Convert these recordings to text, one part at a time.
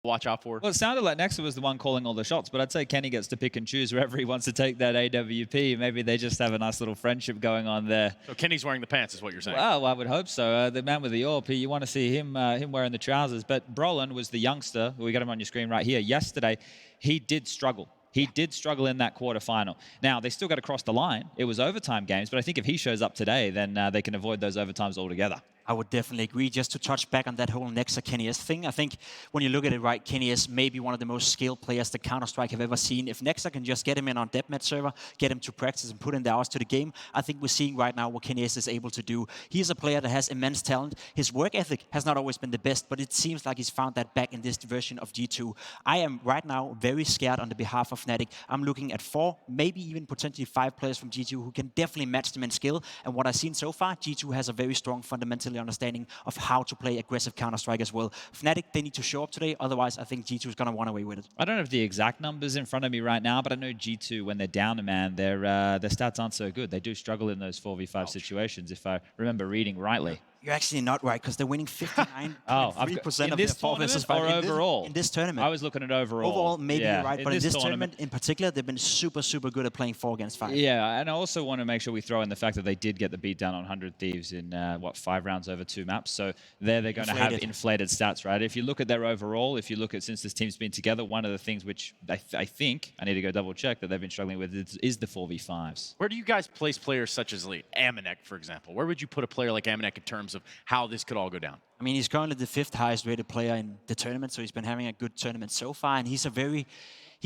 watch out for? Well, it sounded like Nexa was the one calling all the shots, but I'd say Kenny gets to pick and choose wherever he wants to take that AWP. Maybe they just have a nice little friendship going on there. So Kenny's wearing the pants is what you're saying? Well, I would hope so. The man with the AWP, you want to see him wearing the trousers. But Brolin was the youngster. We got him on your screen right here. Yesterday, he did struggle. He did struggle in that quarterfinal. Now, they still got to cross the line. It was overtime games, but I think if he shows up today, then they can avoid those overtimes altogether. I would definitely agree. Just to touch back on that whole Nexa KennyS thing, I think when you look at it right, KennyS may be one of the most skilled players that Counter-Strike have ever seen. If Nexa can just get him in on DepMed server, get him to practice and put in the hours to the game, I think we're seeing right now what KennyS is able to do. He's a player that has immense talent. His work ethic has not always been the best, but it seems like he's found that back in this version of G2. I am right now very scared on the behalf of Fnatic. I'm looking at 4, maybe even potentially 5 players from G2 who can definitely match them in skill. And what I've seen so far, G2 has a very strong fundamentally understanding of how to play aggressive Counter-Strike as well. Fnatic, they need to show up today, otherwise I think G2 is going to run away with it. I don't have the exact numbers in front of me right now, but I know G2, when they're down a man, their stats aren't so good. They do struggle in those 4v5 situations, if I remember reading rightly. You're actually not right, because they're winning 59.3% in of this their 4 versus 5 or overall? In this tournament. I was looking at overall. Overall, maybe you're right, but in this tournament in particular, they've been super, super good at playing 4 against 5. Yeah, and I also want to make sure we throw in the fact that they did get the beat down on 100 Thieves in, 5 rounds over 2 maps. So they're going to have inflated stats, right? If you look at their overall, if you look at since this team's been together, one of the things which I think, I need to go double check, that they've been struggling with is the 4v5s. Where do you guys place players such as MAhvMh, for example? Where would you put a player like MAhvMh in terms of how this could all go down? I mean, he's currently the 5th highest rated player in the tournament, so he's been having a good tournament so far, and he's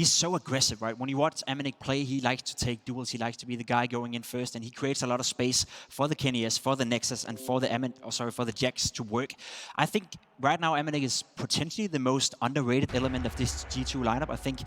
so aggressive, right? When you watch MAhvMh play, he likes to take duels, he likes to be the guy going in first, and he creates a lot of space for the KennyS, for the Nexus, and for the for the Jax to work. I think right now MAhvMh is potentially the most underrated element of this G2 lineup. I think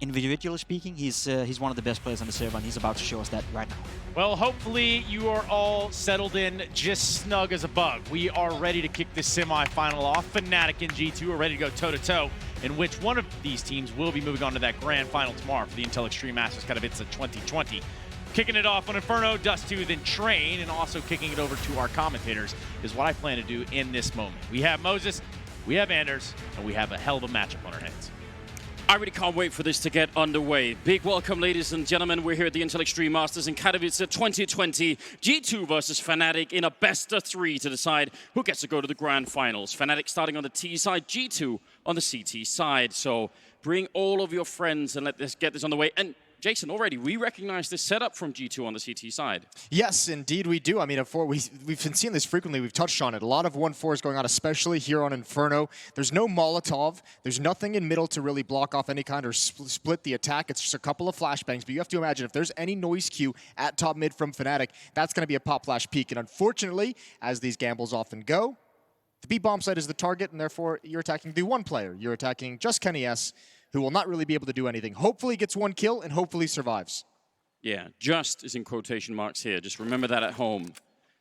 individually speaking, he's one of the best players on the server, and he's about to show us that right now. Well, hopefully you are all settled in just snug as a bug. We are ready to kick this semi-final off. Fnatic and G2 are ready to go toe-to-toe, in which one of these teams will be moving on to that grand final tomorrow for the Intel Extreme Masters Katowice 2020. Kicking it off on Inferno, Dust2, then Train, and also kicking it over to our commentators is what I plan to do in this moment. We have Moses, we have Anders, and we have a hell of a matchup on our hands. I really can't wait for this to get underway. Big welcome, ladies and gentlemen. We're here at the Intel Extreme Masters in Katowice 2020. G2 versus Fnatic in a best-of-3 to decide who gets to go to the grand finals. Fnatic starting on the T side, G2 on the CT side. So bring all of your friends and let's get this on the way. And Jason, already, we recognize this setup from G2 on the CT side. Yes, indeed we do. I mean, we've been seeing this frequently. We've touched on it. A lot of 1-4s going on, especially here on Inferno. There's no Molotov. There's nothing in middle to really block off any kind or split the attack. It's just a couple of flashbangs. But you have to imagine, if there's any noise cue at top mid from Fnatic, that's going to be a pop flash peak. And unfortunately, as these gambles often go, the B bomb site is the target, and therefore you're attacking the one player. You're attacking just KennyS, who will not really be able to do anything. Hopefully gets 1 kill and hopefully survives. Yeah, just is in quotation marks here. Just remember that at home.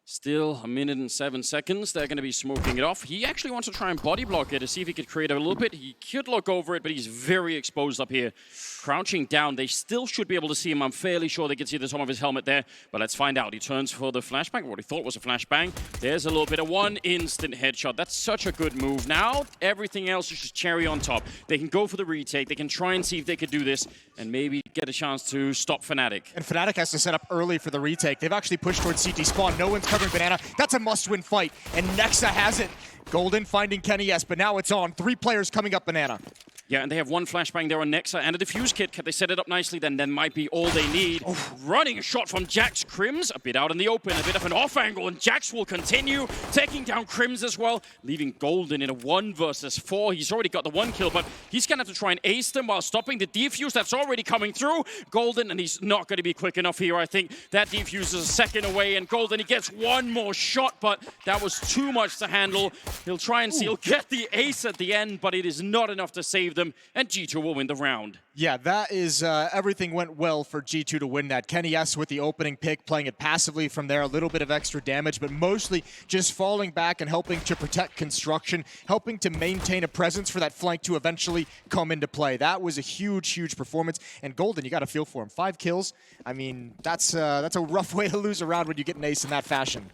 Still 1 minute and 7 seconds. They're going to be smoking it off. He actually wants to try and body block it to see if he could create a little bit. He could look over it, but he's very exposed up here. Crouching down. They still should be able to see him. I'm fairly sure they can see the top of his helmet there, but let's find out. He turns for the flashbang, what he thought was a flashbang. There's a little bit of 1 instant headshot. That's such a good move. Now, everything else is just cherry on top. They can go for the retake. They can try and see if they could do this and maybe get a chance to stop Fnatic. And Fnatic has to set up early for the retake. They've actually pushed towards CT spawn. No one's covering Banana. That's a must-win fight, and Nexa has it. Golden finding KennyS, but now it's on. 3 players coming up Banana. Yeah, and they have 1 flashbang there on Nexa and a defuse kit. Can they set it up nicely? Then that might be all they need. Running a shot from Jax. Krims a bit out in the open, a bit of an off angle, and Jax will continue taking down Krims as well, leaving Golden in a 1 versus 4. He's already got the 1 kill, but he's going to have to try and ace them while stopping the defuse that's already coming through. Golden, and he's not going to be quick enough here. I think that defuse is a second away, and Golden, he gets 1 more shot, but that was too much to handle. He'll try and see, he'll get the ace at the end, but it is not enough to save them, and G2 will win the round. Yeah, that is, everything went well for G2 to win that. KennyS with the opening pick, playing it passively from there, a little bit of extra damage, but mostly just falling back and helping to protect construction, helping to maintain a presence for that flank to eventually come into play. That was a huge, huge performance, and Golden, you got to feel for him. 5 kills, I mean, that's a rough way to lose a round when you get an ace in that fashion.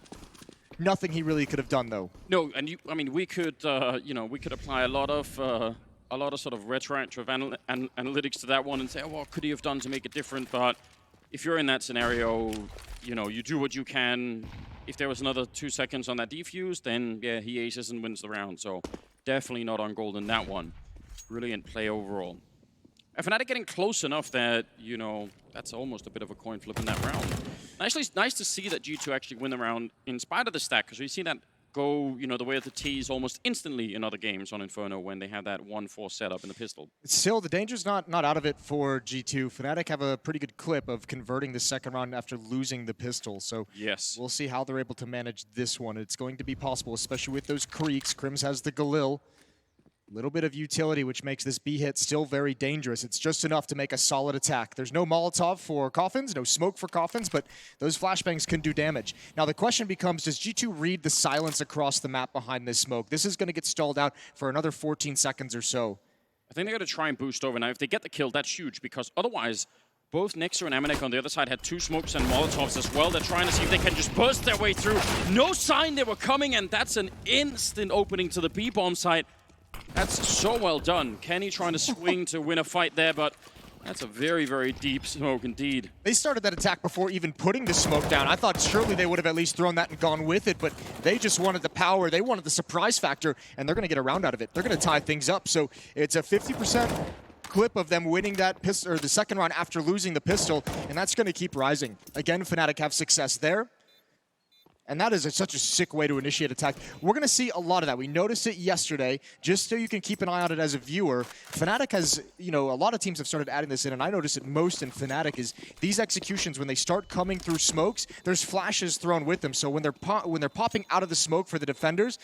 Nothing he really could have done, though. No, and I mean, we could, we could apply a lot of a lot of sort of retroactive analytics to that one and say, oh, what could he have done to make it different? But if you're in that scenario, you know, you do what you can. If there was another 2 seconds on that defuse, then yeah, he aces and wins the round. So definitely not on gold in that one. Brilliant play overall. Fnatic getting close enough that, you know, that's almost a bit of a coin flip in that round. Actually, it's nice to see that G2 actually win the round in spite of the stack, because we've seen that go, you know, the way of the T's almost instantly in other games on Inferno when they have that 1-4 setup in the pistol. Still, the danger's not out of it for G2. Fnatic have a pretty good clip of converting the second round after losing the pistol. So yes, we'll see how they're able to manage this one. It's going to be possible, especially with those creeks. Crims has the Galil. Little bit of utility, which makes this B hit still very dangerous. It's just enough to make a solid attack. There's no Molotov for Coffins, no smoke for Coffins, but those flashbangs can do damage. Now the question becomes, does G2 read the silence across the map behind this smoke? This is going to get stalled out for another 14 seconds or so. I think they're going to try and boost over. Now, if they get the kill, that's huge, because otherwise, both Nexer and Amanek on the other side had 2 smokes and Molotovs as well. They're trying to see if they can just burst their way through. No sign they were coming, and that's an instant opening to the B-bomb site. That's so well done. Kenny trying to swing to win a fight there, but that's a very, very deep smoke indeed. They started that attack before even putting the smoke down. I thought surely they would have at least thrown that and gone with it, but they just wanted the power. They wanted the surprise factor, and they're going to get a round out of it. They're going to tie things up. So it's a 50% clip of them winning that pistol, or the second round after losing the pistol, and that's going to keep rising. Again, Fnatic have success there. And that is such a sick way to initiate attack. We're going to see a lot of that. We noticed it yesterday, just so you can keep an eye on it as a viewer. Fnatic has, you know, a lot of teams have started adding this in, and I notice it most in Fnatic is these executions, when they start coming through smokes, there's flashes thrown with them. So when they're popping out of the smoke for the defenders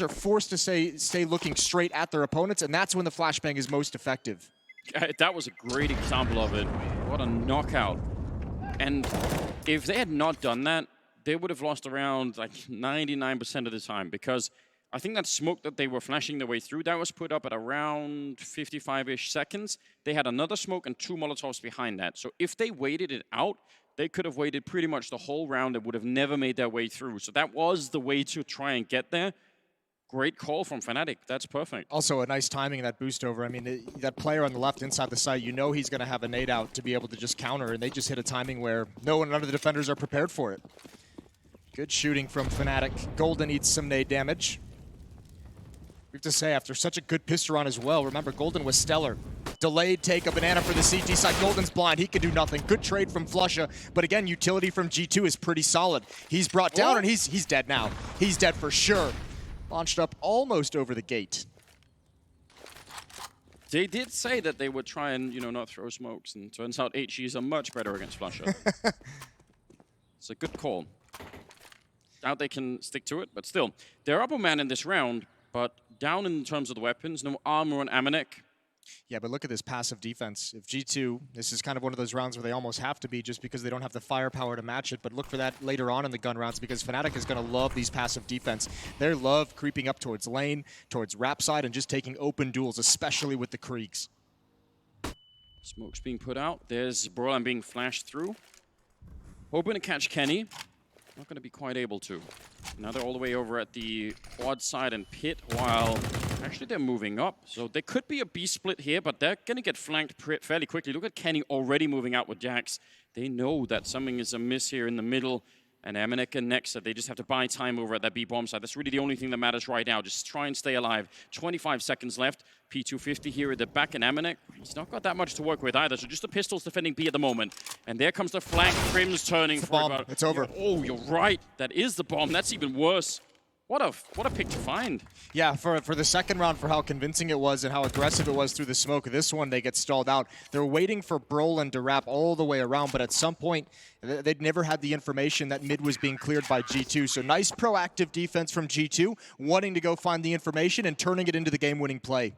are forced to stay looking straight at their opponents, and that's when the flashbang is most effective. That was a great example of it. What a knockout. And if they had not done that, they would have lost around like 99% of the time, because I think that smoke that they were flashing their way through, that was put up at around 55-ish seconds. They had another smoke and 2 Molotovs behind that. So if they waited it out, they could have waited pretty much the whole round and would have never made their way through. So that was the way to try and get there. Great call from Fnatic. That's perfect. Also, a nice timing in that boost over. I mean, that player on the left inside the site, you know he's going to have a nade out to be able to just counter, and they just hit a timing where none of the defenders are prepared for it. Good shooting from Fnatic. Golden eats some nade damage. We have to say, after such a good pistol run as well, remember, Golden was stellar. Delayed take a banana for the CT side. Golden's blind. He can do nothing. Good trade from Flusha. But again, utility from G2 is pretty solid. He's brought down, and he's dead now. He's dead for sure. Launched up almost over the gate. They did say that they would try and, you know, not throw smokes, and turns out HGs are much better against Flusha. It's a good call. Doubt they can stick to it, but still. They're up a man in this round, but down in terms of the weapons. No armor on Amanek. Yeah, but look at this passive defense. If G2, this is kind of one of those rounds where they almost have to be just because they don't have the firepower to match it, but look for that later on in the gun rounds, because Fnatic is going to love these passive defense. They love creeping up towards lane, towards rap side, and just taking open duels, especially with the creeks. Smoke's being put out. There's Brolan being flashed through. Hoping to catch Kenny. Not going to be quite able to. Now they're all the way over at the quad side and pit, while actually they're moving up. So there could be a B split here, but they're going to get flanked fairly quickly. Look at Kenny already moving out with Jax. They know that something is amiss here in the middle. And Amanek and Nexa, they just have to buy time over at that B-bomb side. That's really the only thing that matters right now. Just try and stay alive. 25 seconds left. P250 here at the back, and Amanek, he's not got that much to work with either. So just the pistols defending B at the moment. And there comes the flank. Crim's turning for bomb. about... It's over. Oh, you're right. That is the bomb. That's even worse. What a pick to find. Yeah, for the second round, for how convincing it was and how aggressive it was through the smoke, this one they get stalled out. They're waiting for Brolan to wrap all the way around, but at some point, they'd never had the information that mid was being cleared by G2. So nice proactive defense from G2, wanting to go find the information and turning it into the game-winning play.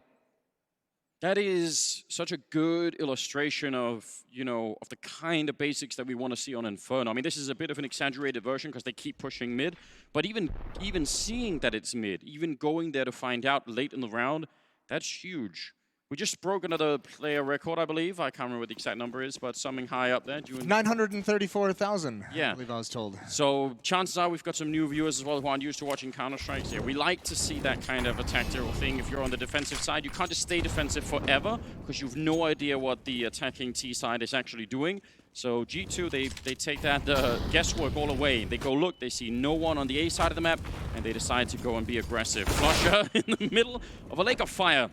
That is such a good illustration of, you know, of the kind of basics that we want to see on Inferno. I mean, this is a bit of an exaggerated version because they keep pushing mid, but even seeing that it's mid, even going there to find out late in the round, that's huge. We just broke another player record, I believe. I can't remember what the exact number is, but something high up there. 934,000, yeah. I believe I was told. So chances are we've got some new viewers as well who aren't used to watching Counter-Strikes. Yeah, we like to see that kind of a tactical thing. If you're on the defensive side, you can't just stay defensive forever because you've no idea what the attacking T side is actually doing. So G2, they take that guesswork all away. They go look, they see no one on the A side of the map, and they decide to go and be aggressive. Flusher in the middle of a lake of fire.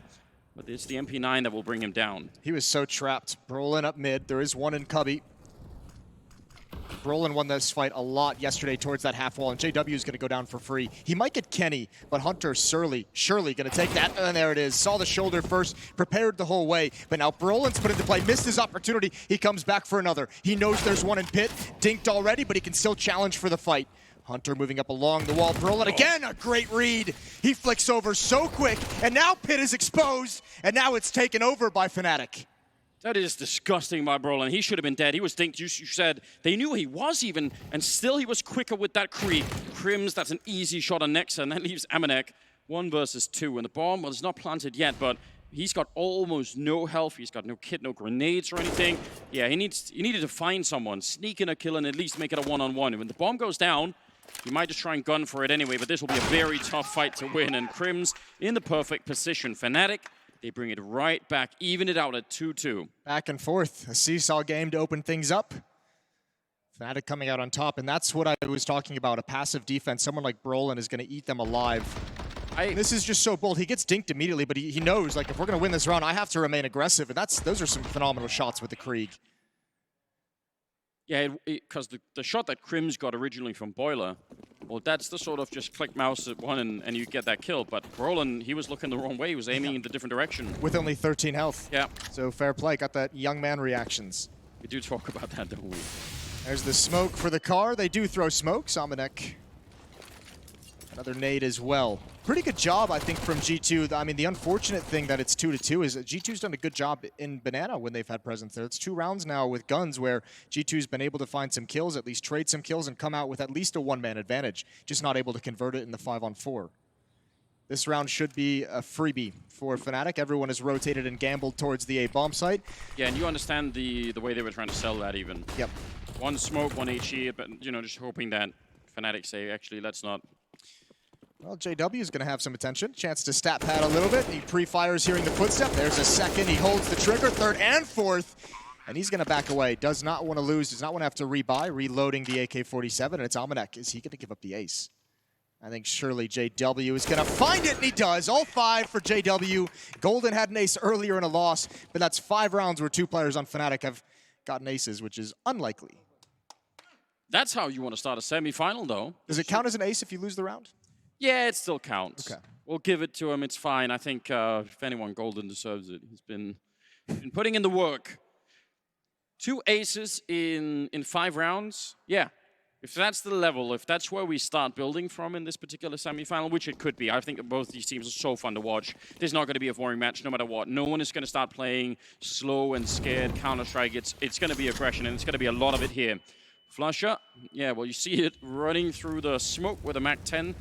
But it's the MP9 that will bring him down. He was so trapped. Brolin up mid. There is one in Cubby. Brolin won this fight a lot yesterday towards that half wall, and JW is going to go down for free. He might get Kenny, but Hunter surely going to take that. And there it is. Saw the shoulder first, prepared the whole way. But now Brolin's put into play, missed his opportunity. He comes back for another. He knows there's one in pit, dinked already, but he can still challenge for the fight. Hunter moving up along the wall. Brolin again, a great read. He flicks over so quick, and now pit is exposed, and now it's taken over by Fnatic. That is disgusting by Brolin. He should have been dead. He was dinked. You said they knew he was even, and still he was quicker with that creep. Crims, that's an easy shot on Nexa, and that leaves MAhvMh 1 versus 2. And the bomb, well, it's not planted yet, but he's got almost no health. He's got no kit, no grenades or anything. Yeah, he needed to find someone, sneak in a kill, and at least make it a one-on-one. And when the bomb goes down, he might just try and gun for it anyway, but this will be a very tough fight to win. And Crims in the perfect position. Fnatic, they bring it right back, even it out at 2-2. Back and forth, a seesaw game to open things up. Fnatic coming out on top, and that's what I was talking about, a passive defense. Someone like Brolin is going to eat them alive. This is just so bold. He gets dinked immediately, but he knows, like, if we're going to win this round, I have to remain aggressive, and those are some phenomenal shots with the Krieg. Yeah, because the shot that Crims got originally from Boiler, well, that's the sort of just click mouse at one and you get that kill. But Brolin, he was looking the wrong way. He was aiming in the different direction. With only 13 health. Yeah. So fair play. Got that young man reactions. We do talk about that, don't we? There's the smoke for the car. They do throw smoke. MAhvMh. Another nade as well. Pretty good job, I think, from G2. I mean, the unfortunate thing that it's 2-2 is that G2's done a good job in Banana when they've had presence there. It's 2 rounds now with guns where G2's been able to find some kills, at least trade some kills, and come out with at least a one-man advantage. Just not able to convert it in the 5-on-4. This round should be a freebie for Fnatic. Everyone has rotated and gambled towards the A bomb site. Yeah, and you understand the way they were trying to sell that even. Yep. One smoke, one HE, but, you know, just hoping that Fnatic say, actually, let's not. Well, JW is going to have some attention. Chance to stat pad a little bit. He pre-fires hearing the footstep. There's a second. He holds the trigger, third and fourth. And he's going to back away. Does not want to lose. Does not want to have to rebuy. Reloading the AK-47. And it's MAhvMh. Is he going to give up the ace? I think surely JW is going to find it, and he does. All 5 for JW. Golden had an ace earlier in a loss, but that's 5 rounds where 2 players on Fnatic have gotten aces, which is unlikely. That's how you want to start a semifinal, though. Does it count as an ace if you lose the round? Yeah, it still counts. Okay. We'll give it to him. It's fine. I think if anyone, Golden deserves it. He's been putting in the work. 2 aces in 5 rounds. Yeah. If that's the level, if that's where we start building from in this particular semifinal, which it could be. I think both these teams are so fun to watch. There's not going to be a boring match no matter what. No one is going to start playing slow and scared Counter-Strike. It's going to be aggression, and it's going to be a lot of it here. Flusher. Yeah, well, you see it running through the smoke with a MAC-10.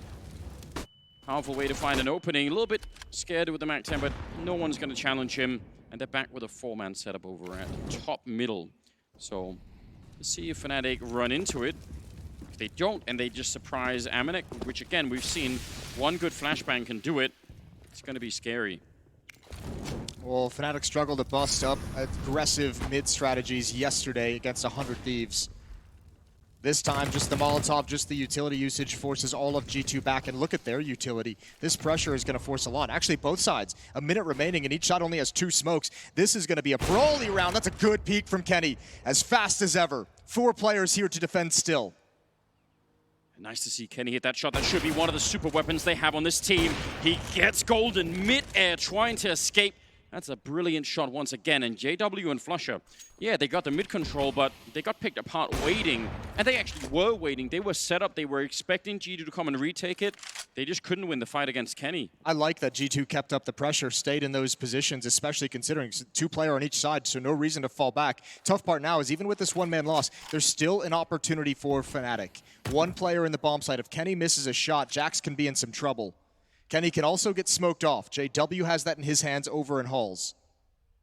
Powerful way to find an opening. A little bit scared with the MAC-10, but no one's going to challenge him. And they're back with a 4-man setup over at top middle. So let's see if Fnatic run into it. If they don't, and they just surprise MAhvMh, which again, we've seen one good flashbang can do it, it's going to be scary. Well, Fnatic struggled to bust up aggressive mid strategies yesterday against 100 Thieves. This time, just the Molotov, just the utility usage forces all of G2 back, and look at their utility. This pressure is going to force a lot. Actually, both sides. A minute remaining, and each side only has 2 smokes. This is going to be a brawly round. That's a good peek from Kenny. As fast as ever. 4 players here to defend still. Nice to see Kenny hit that shot. That should be one of the super weapons they have on this team. He gets Golden mid-air, trying to escape. That's a brilliant shot once again. And JW and Flusher, yeah, they got the mid control, but they got picked apart waiting. And they actually were waiting. They were set up. They were expecting G2 to come and retake it. They just couldn't win the fight against Kenny. I like that G2 kept up the pressure, stayed in those positions, especially considering 2 players on each side, so no reason to fall back. Tough part now is even with this 1-man loss, there's still an opportunity for Fnatic. 1 player in the bomb site. If Kenny misses a shot, Jax can be in some trouble. Kenny can also get smoked off. JW has that in his hands over in Halls.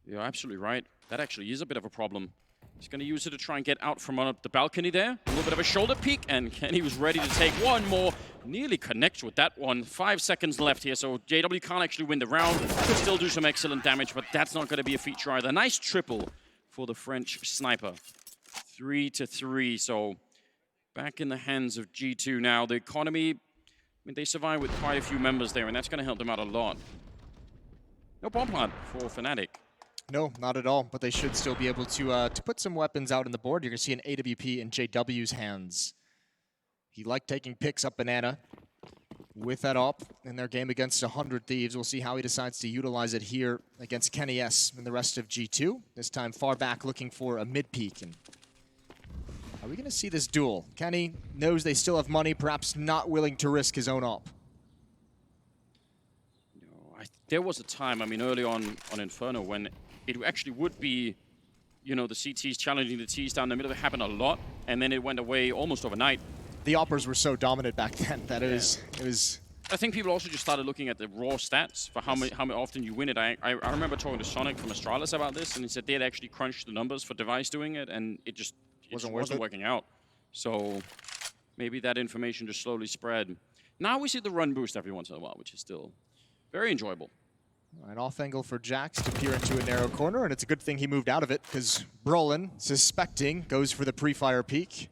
You're absolutely right. That actually is a bit of a problem. He's going to use it to try and get out from on the balcony there. A little bit of a shoulder peek, and Kenny was ready to take one more. Nearly connects with that one. 5 seconds left here, so JW can't actually win the round. Could still do some excellent damage, but that's not going to be a feature either. Nice triple for the French sniper. 3-3, so back in the hands of G2 now. The economy, I mean, they survive with quite a few members there, and that's going to help them out a lot. No bomb plant for Fnatic. No, not at all, but they should still be able to put some weapons out on the board. You're going to see an AWP in JW's hands. He liked taking picks up Banana with that op in their game against 100 Thieves. We'll see how he decides to utilize it here against Kenny S and the rest of G2. This time far back looking for a mid-peek. And are we going to see this duel? Kenny knows they still have money, perhaps not willing to risk his own op. No, there was a time, I mean, early on Inferno when it actually would be, you know, the CTs challenging the Ts down the middle. It happened a lot, and then it went away almost overnight. The oppers were so dominant back then that it was. I think people also just started looking at the raw stats for how often you win it. I remember talking to Sonic from Astralis about this, and he said they had actually crunched the numbers for Device doing it, and it just wasn't working out. So maybe that information just slowly spread. Now we see the run boost every once in a while, which is still very enjoyable. An off angle for Jax to peer into a narrow corner, and it's a good thing he moved out of it, because Brolin, suspecting, goes for the pre-fire peek.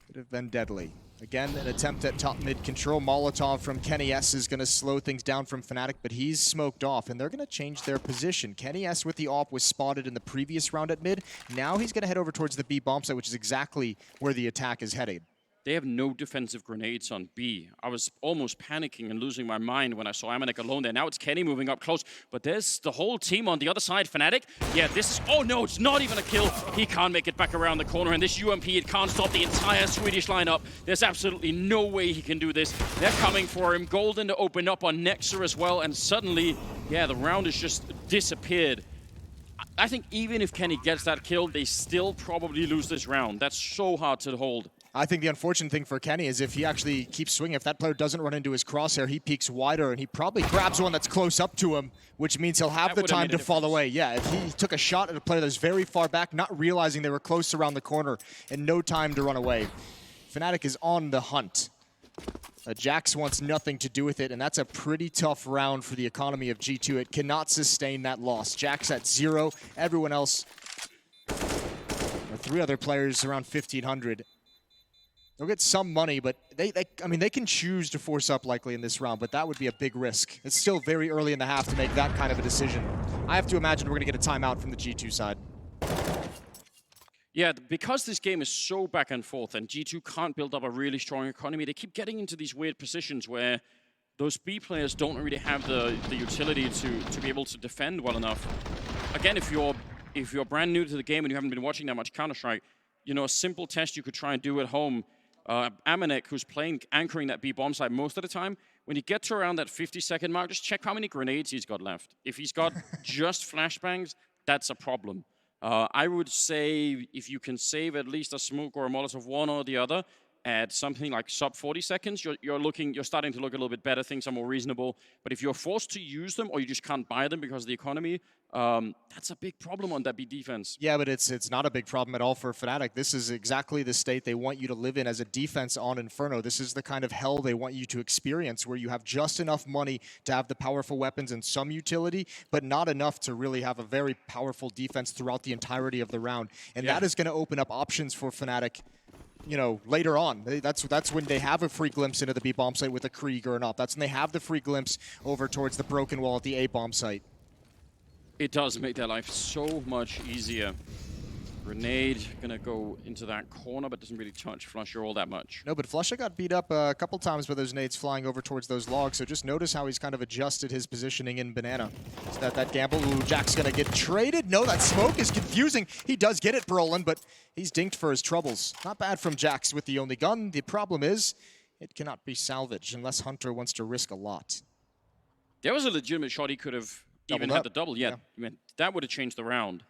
Could have been deadly. Again, an attempt at top mid control. Molotov from Kenny S is going to slow things down from Fnatic, but he's smoked off, and they're going to change their position. Kenny S with the op was spotted in the previous round at mid. Now he's going to head over towards the B bomb site, which is exactly where the attack is headed. They have no defensive grenades on B. I was almost panicking and losing my mind when I saw Amanek alone there. Now it's Kenny moving up close, but there's the whole team on the other side. Fnatic, yeah, this is, oh no, it's not even a kill. He can't make it back around the corner, and this UMP, it can't stop the entire Swedish lineup. There's absolutely no way he can do this. They're coming for him. Golden to open up on Nexer as well, and suddenly, yeah, the round has just disappeared. I think even if Kenny gets that kill, they still probably lose this round. That's so hard to hold. I think the unfortunate thing for Kenny is if he actually keeps swinging, if that player doesn't run into his crosshair, he peeks wider, and he probably grabs one that's close up to him, which means he'll have the time to fall away. Yeah, if he took a shot at a player that's very far back, not realizing they were close around the corner, and no time to run away. Fnatic is on the hunt. Jax wants nothing to do with it, and that's a pretty tough round for the economy of G2. It cannot sustain that loss. Jax at 0, everyone else, or 3 other players around 1,500. They'll get some money, but I mean, they can choose to force up likely in this round, but that would be a big risk. It's still very early in the half to make that kind of a decision. I have to imagine we're going to get a timeout from the G2 side. Yeah, because this game is so back and forth and G2 can't build up a really strong economy, they keep getting into these weird positions where those B players don't really have the utility to be able to defend well enough. Again, if you're brand new to the game and you haven't been watching that much Counter-Strike, you know, a simple test you could try and do at home. Amanek, who's anchoring that B bomb site most of the time, when you get to around that 50-second mark, just check how many grenades he's got left. If he's got just flashbangs, that's a problem. I would say if you can save at least a smoke or a Molotov, one or the other, at something like sub 40 seconds, you're starting to look a little bit better. Things are more reasonable. But if you're forced to use them or you just can't buy them because of the economy, that's a big problem on that B defense. Yeah, but it's not a big problem at all for Fnatic. This is exactly the state they want you to live in as a defense on Inferno. This is the kind of hell they want you to experience, where you have just enough money to have the powerful weapons and some utility, but not enough to really have a very powerful defense throughout the entirety of the round. And that is going to open up options for Fnatic, you know, later on. That's when they have a free glimpse into the B bomb site with a Krieg or an op. That's when they have the free glimpse over towards the broken wall at the A bomb site. It does make their life so much easier. Grenade gonna go into that corner, but doesn't really touch Flusher all that much. No, but Flusher got beat up a couple times by those nades flying over towards those logs, so just notice how he's kind of adjusted his positioning in Banana. So that gamble, ooh, Jack's gonna get traded. No, that smoke is confusing. He does get it, Brolin, but he's dinked for his troubles. Not bad from Jax with the only gun. The problem is, it cannot be salvaged unless Hunter wants to risk a lot. There was a legitimate shot he could have even had the double. Yeah, I mean, that would have changed the round.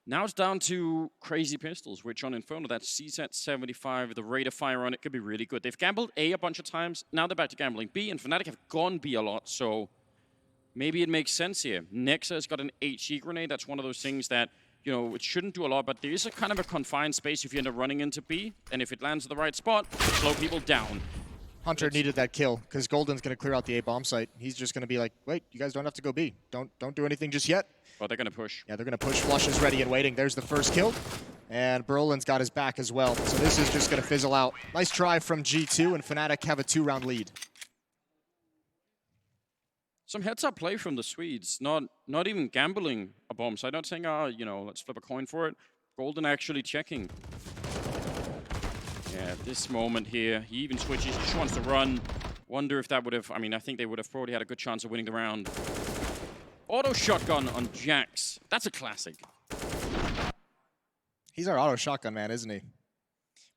Now it's down to crazy pistols, which on Inferno, that CZ75, the rate of fire on it could be really good. They've gambled A bunch of times. Now they're back to gambling B, and Fnatic have gone B a lot. So maybe it makes sense here. Nexa has got an HE grenade. That's one of those things that, you know, it shouldn't do a lot, but there is a kind of a confined space if you end up running into B, and if it lands at the right spot, slow people down. Hunter needed that kill, because Golden's going to clear out the A bomb site. He's just going to be like, wait, you guys don't have to go B. Don't do anything just yet. Well, they're going to push. Yeah, they're going to push. Flush is ready and waiting. There's the first kill. And Brolin's got his back as well. So this is just going to fizzle out. Nice try from G2, and Fnatic have a 2-round lead. Some heads-up play from the Swedes, not even gambling a bomb site, not saying, you know, let's flip a coin for it. Golden actually checking. Yeah, at this moment here, he even switches, he just wants to run. Wonder if that would have, I mean, I think they would have probably had a good chance of winning the round. Auto shotgun on Jax. That's a classic. He's our auto shotgun man, isn't he?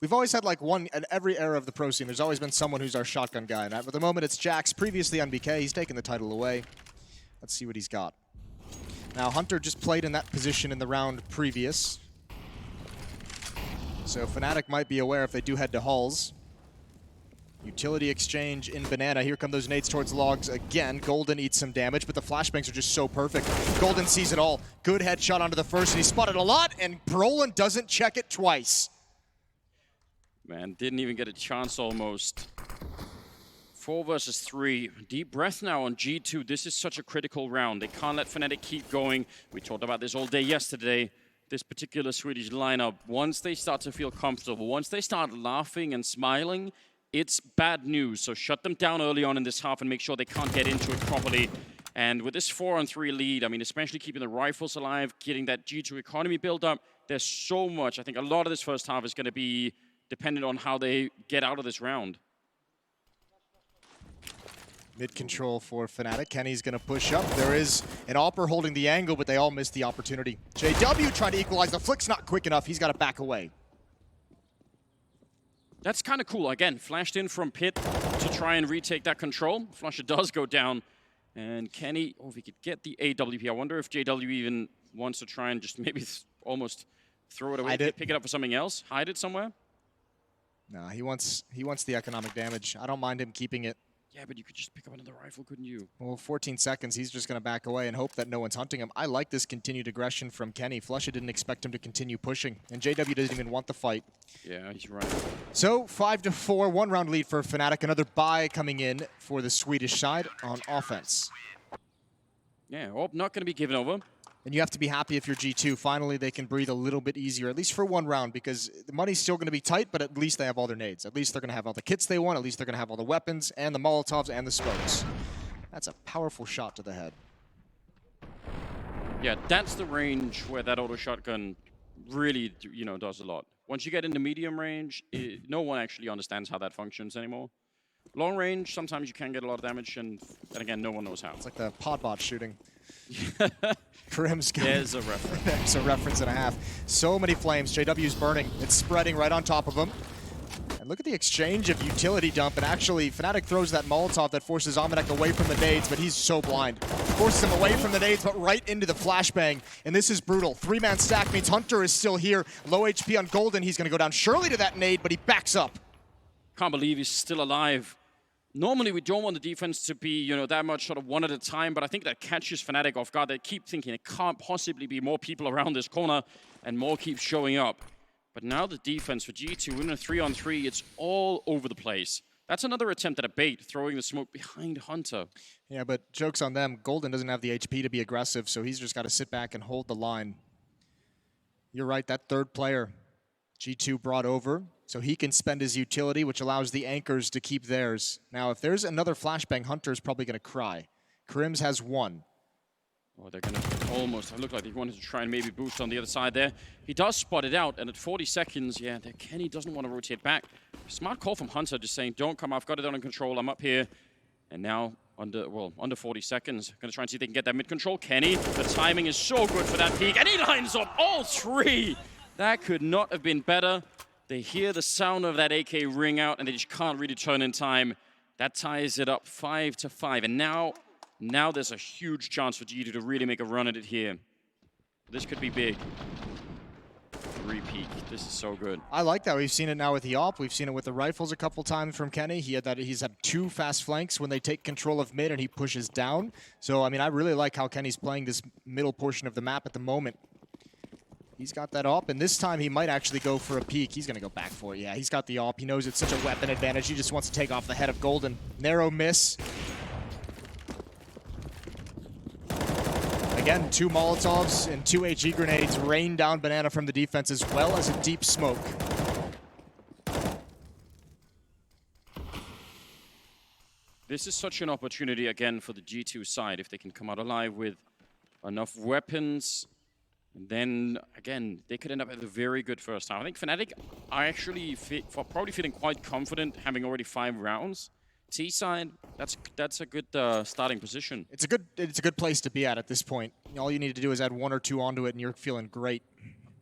We've always had like one, in every era of the pro scene, there's always been someone who's our shotgun guy. And at the moment, it's Jax, previously on BK. He's taken the title away. Let's see what he's got. Now, Hunter just played in that position in the round previous. So Fnatic might be aware if they do head to Halls. Utility exchange in Banana. Here come those nades towards logs again. Golden eats some damage, but the flashbangs are just so perfect. Golden sees it all. Good headshot onto the first, and he spotted a lot, and Brolin doesn't check it twice. Man, didn't even get a chance almost. 4 versus 3. Deep breath now on G2. This is such a critical round. They can't let Fnatic keep going. We talked about this all day yesterday. This particular Swedish lineup, once they start to feel comfortable, once they start laughing and smiling, it's bad news. So shut them down early on in this half and make sure they can't get into it properly. And with this 4-on-3 lead, I mean, especially keeping the rifles alive, getting that G2 economy build up, there's so much. I think a lot of this first half is going to be dependent on how they get out of this round. Mid control for Fnatic. Kenny's going to push up. There is an Opper holding the angle, but they all missed the opportunity. JW trying to equalize. The flick's not quick enough. He's got to back away. That's kind of cool. Again, flashed in from pit to try and retake that control. Flusher does go down. And Kenny, oh, if he could get the AWP. I wonder if JW even wants to try and just maybe almost throw it away, pick it up for something else, hide it somewhere. Nah, he wants the economic damage. I don't mind him keeping it. Yeah, but you could just pick up another rifle, couldn't you? Well, 14 seconds, he's just going to back away and hope that no one's hunting him. I like this continued aggression from Kenny. Flusha didn't expect him to continue pushing, and JW doesn't even want the fight. Yeah, he's right. So, 5-4, 1-round lead for Fnatic. Another bye coming in for the Swedish side on offense. Yeah, well, not going to be given over. And you have to be happy if you're G2. Finally, they can breathe a little bit easier, at least for 1 round, because the money's still going to be tight, but at least they have all their nades. At least they're going to have all the kits they want. At least they're going to have all the weapons and the Molotovs and the smokes. That's a powerful shot to the head. Yeah, that's the range where that auto shotgun really, you know, does a lot. Once you get into medium range, no one actually understands how that functions anymore. Long range, sometimes you can get a lot of damage, and again, no one knows how. It's like the podbot shooting. Krim's got There's a reference. There's a reference and a half. So many flames. JW's burning. It's spreading right on top of him. And look at the exchange of utility dump. And actually, Fnatic throws that Molotov that forces Amanek away from the nades, but he's so blind. Forces him away from the nades, but right into the flashbang. And this is brutal. 3-man stack means Hunter is still here. Low HP on Golden. He's going to go down surely to that nade, but he backs up. Can't believe he's still alive. Normally, we don't want the defense to be, you know, that much sort of one at a time, but I think that catches Fnatic off guard. They keep thinking it can't possibly be more people around this corner, and more keep showing up. But now the defense for G2, in a 3-on-3, it's all over the place. That's another attempt at a bait, throwing the smoke behind Hunter. Yeah, but joke's on them. Golden doesn't have the HP to be aggressive, so he's just got to sit back and hold the line. You're right, that third player, G2 brought over, so he can spend his utility, which allows the anchors to keep theirs. Now, if there's another flashbang, Hunter's probably going to cry. Krims has 1. Oh, they're going to almost, it looked like they wanted to try and maybe boost on the other side there. He does spot it out, and at 40 seconds, yeah, Kenny doesn't want to rotate back. Smart call from Hunter, just saying, don't come, I've got it under control, I'm up here. And now, under 40 seconds, going to try and see if they can get that mid-control. Kenny, the timing is so good for that peak, and he lines up all 3! That could not have been better. They hear the sound of that AK ring out, and they just can't really turn in time. That ties it up 5-5. And now there's a huge chance for G2 to really make a run at it here. This could be big. 3 peek. This is so good. I like that. We've seen it now with the AWP. We've seen it with the rifles a couple times from Kenny. He's had 2 fast flanks when they take control of mid and he pushes down. So, I mean, I really like how Kenny's playing this middle portion of the map at the moment. He's got that AWP, and this time he might actually go for a peek. He's going to go back for it. Yeah, he's got the AWP. He knows it's such a weapon advantage. He just wants to take off the head of Golden. Narrow miss. Again, 2 Molotovs and 2 HE grenades rain down Banana from the defense, as well as a deep smoke. This is such an opportunity again for the G2 side if they can come out alive with enough weapons. And then, again, they could end up with a very good first half. I think Fnatic are actually probably feeling quite confident having already 5 rounds. T side, that's a good starting position. It's a good place to be at this point. All you need to do is add 1 or 2 onto it, and you're feeling great.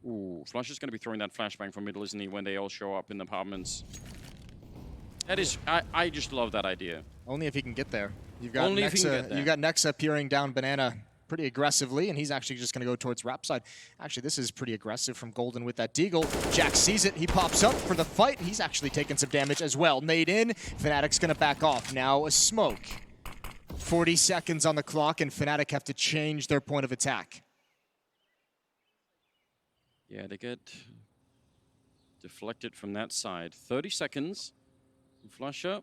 Ooh, Flush is going to be throwing that flashbang from middle, isn't he, when they all show up in the apartments. That is, I just love that idea. Only if he can get there. You've got Only if he can get there. You've got Nexa peering down Banana pretty aggressively, and he's actually just going to go towards Rap side. Actually, this is pretty aggressive from Golden with that deagle. Jack sees it. He pops up for the fight. He's actually taking some damage as well. Nade in. Fnatic's going to back off. Now a smoke. 40 seconds on the clock, and Fnatic have to change their point of attack. Yeah, they get deflected from that side. 30 seconds. Flusher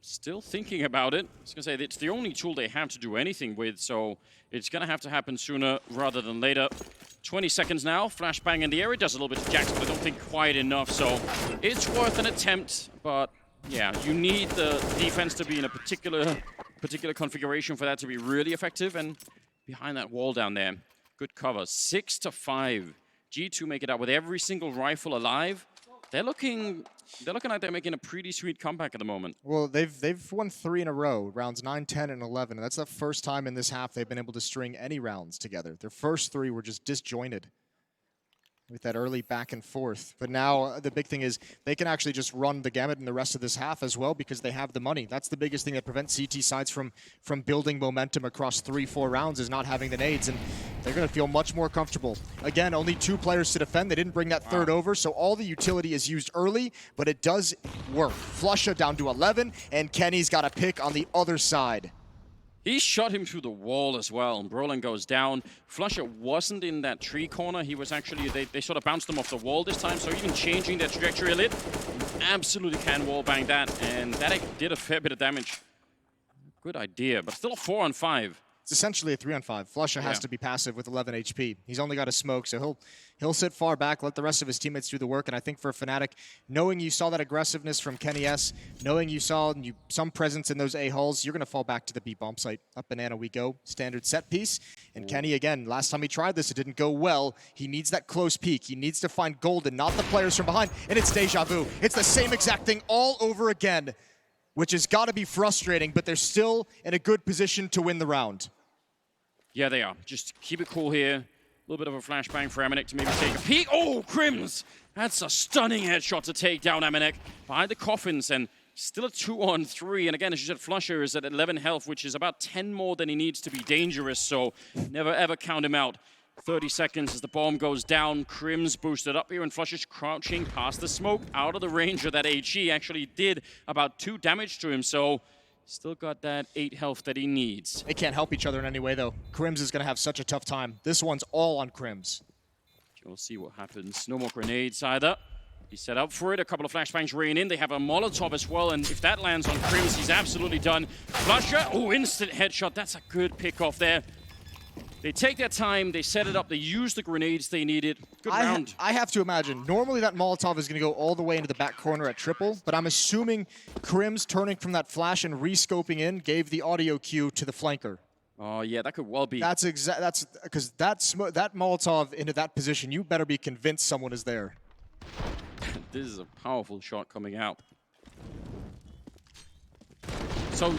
still thinking about it. I was going to say, it's the only tool they have to do anything with, so it's going to have to happen sooner rather than later. 20 seconds now. Flashbang in the air. It does a little bit to Jax, but I don't think quite enough, so it's worth an attempt. But, yeah, you need the defense to be in a particular configuration for that to be really effective, and behind that wall down there, good cover. 6 to 5. G2 make it out with every single rifle alive. They're looking like they're making a pretty sweet comeback at the moment. Well, they've won 3 in a row, rounds 9, 10, and 11. And that's the first time in this half they've been able to string any rounds together. Their first 3 were just disjointed with that early back and forth. But now the big thing is they can actually just run the gamut in the rest of this half as well because they have the money. That's the biggest thing that prevents CT sides from building momentum across 3-4 rounds is not having the nades, and they're going to feel much more comfortable. Again, only 2 players to defend. They didn't bring that third over, so all the utility is used early, but it does work. Flusha down to 11, and Kenny's got a pick on the other side. He shot him through the wall as well, and Brolin goes down. Flusher wasn't in that tree corner. He was actually, they sort of bounced him off the wall this time, so even changing their trajectory a little, absolutely can wallbang that, and that did a fair bit of damage. Good idea, but still a 4-on-5. It's essentially a 3-on-5. Flusha has to be passive with 11 HP. He's only got a smoke, so he'll sit far back, let the rest of his teammates do the work. And I think for Fnatic, knowing you saw that aggressiveness from Kenny S, knowing you saw some presence in those A-hulls, you're going to fall back to the B bomb site. Up Banana we go. Standard set piece. And Kenny, again, last time he tried this, it didn't go well. He needs that close peek. He needs to find Golden, not the players from behind. And it's deja vu. It's the same exact thing all over again, which has got to be frustrating, but they're still in a good position to win the round. Yeah, they are. Just keep it cool here. A little bit of a flashbang for MNEK to maybe take a peek. Oh, Crims! That's a stunning headshot to take down MNEK behind the coffins, and still a 2-on-3. And again, as you said, Flusher is at 11 health, which is about 10 more than he needs to be dangerous, so never ever count him out. 30 seconds as the bomb goes down. Crims boosted up here, and Flusher's crouching past the smoke, out of the range of that HE. Actually did about 2 damage to him, so still got that 8 health that he needs. They can't help each other in any way, though. Crims is going to have such a tough time. This one's all on Crims. We'll see what happens. No more grenades either. He's set up for it. A couple of flashbangs rain in. They have a Molotov as well, and if that lands on Crims, he's absolutely done. Flusher, oh, instant headshot. That's a good pick off there. They take their time, they set it up, they use the grenades they needed. Good round. I have to imagine, normally that Molotov is going to go all the way into the back corner at triple, but I'm assuming Crims turning from that flash and re-scoping in gave the audio cue to the flanker. Oh yeah, that could well be. That's because that Molotov into that position, you better be convinced someone is there. This is a powerful shot coming out. So,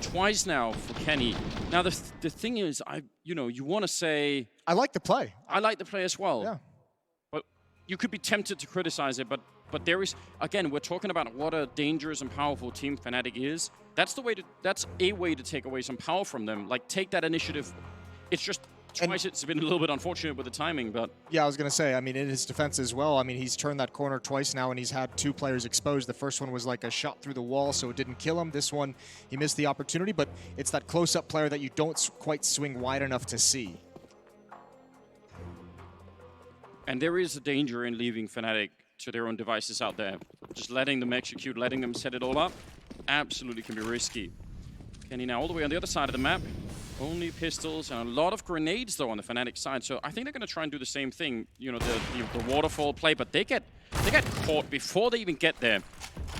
twice now for Kenny. Now the thing is, you want to say I like the play. I like the play as well. Yeah. But you could be tempted to criticize it. But there is, again, we're talking about what a dangerous and powerful team Fnatic is. That's a way to take away some power from them. Like, take that initiative. It's just Twice it's been a little bit unfortunate with the timing, but... Yeah, I was going to say, I mean, in his defense as well, I mean, he's turned that corner twice now, and he's had 2 players exposed. The first one was like a shot through the wall, so it didn't kill him. This one, he missed the opportunity, but it's that close-up player that you don't quite swing wide enough to see. And there is a danger in leaving Fnatic to their own devices out there. Just letting them execute, letting them set it all up, absolutely can be risky. Kenny now all the way on the other side of the map. Only pistols and a lot of grenades, though, on the Fnatic side. So I think they're going to try and do the same thing, you know, the waterfall play, but they get caught before they even get there.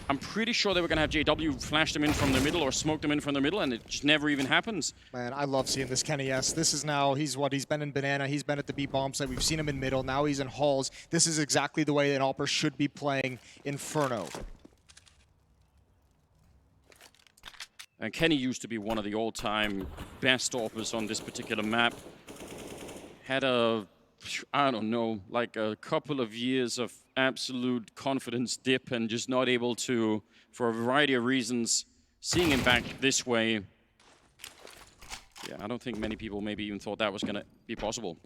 I'm pretty sure they were going to have JW flash them in from the middle or smoke them in from the middle, and it just never even happens. Man, I love seeing this Kenny S. This is now, he's been in Banana, he's been at the B bomb site, we've seen him in middle, now he's in halls. This is exactly the way an AWPer should be playing Inferno. And Kenny used to be one of the all-time best AWPers on this particular map. Had a, I don't know, like a couple of years of absolute confidence dip and just not able to, for a variety of reasons, seeing him back this way. Yeah, I don't think many people maybe even thought that was going to be possible.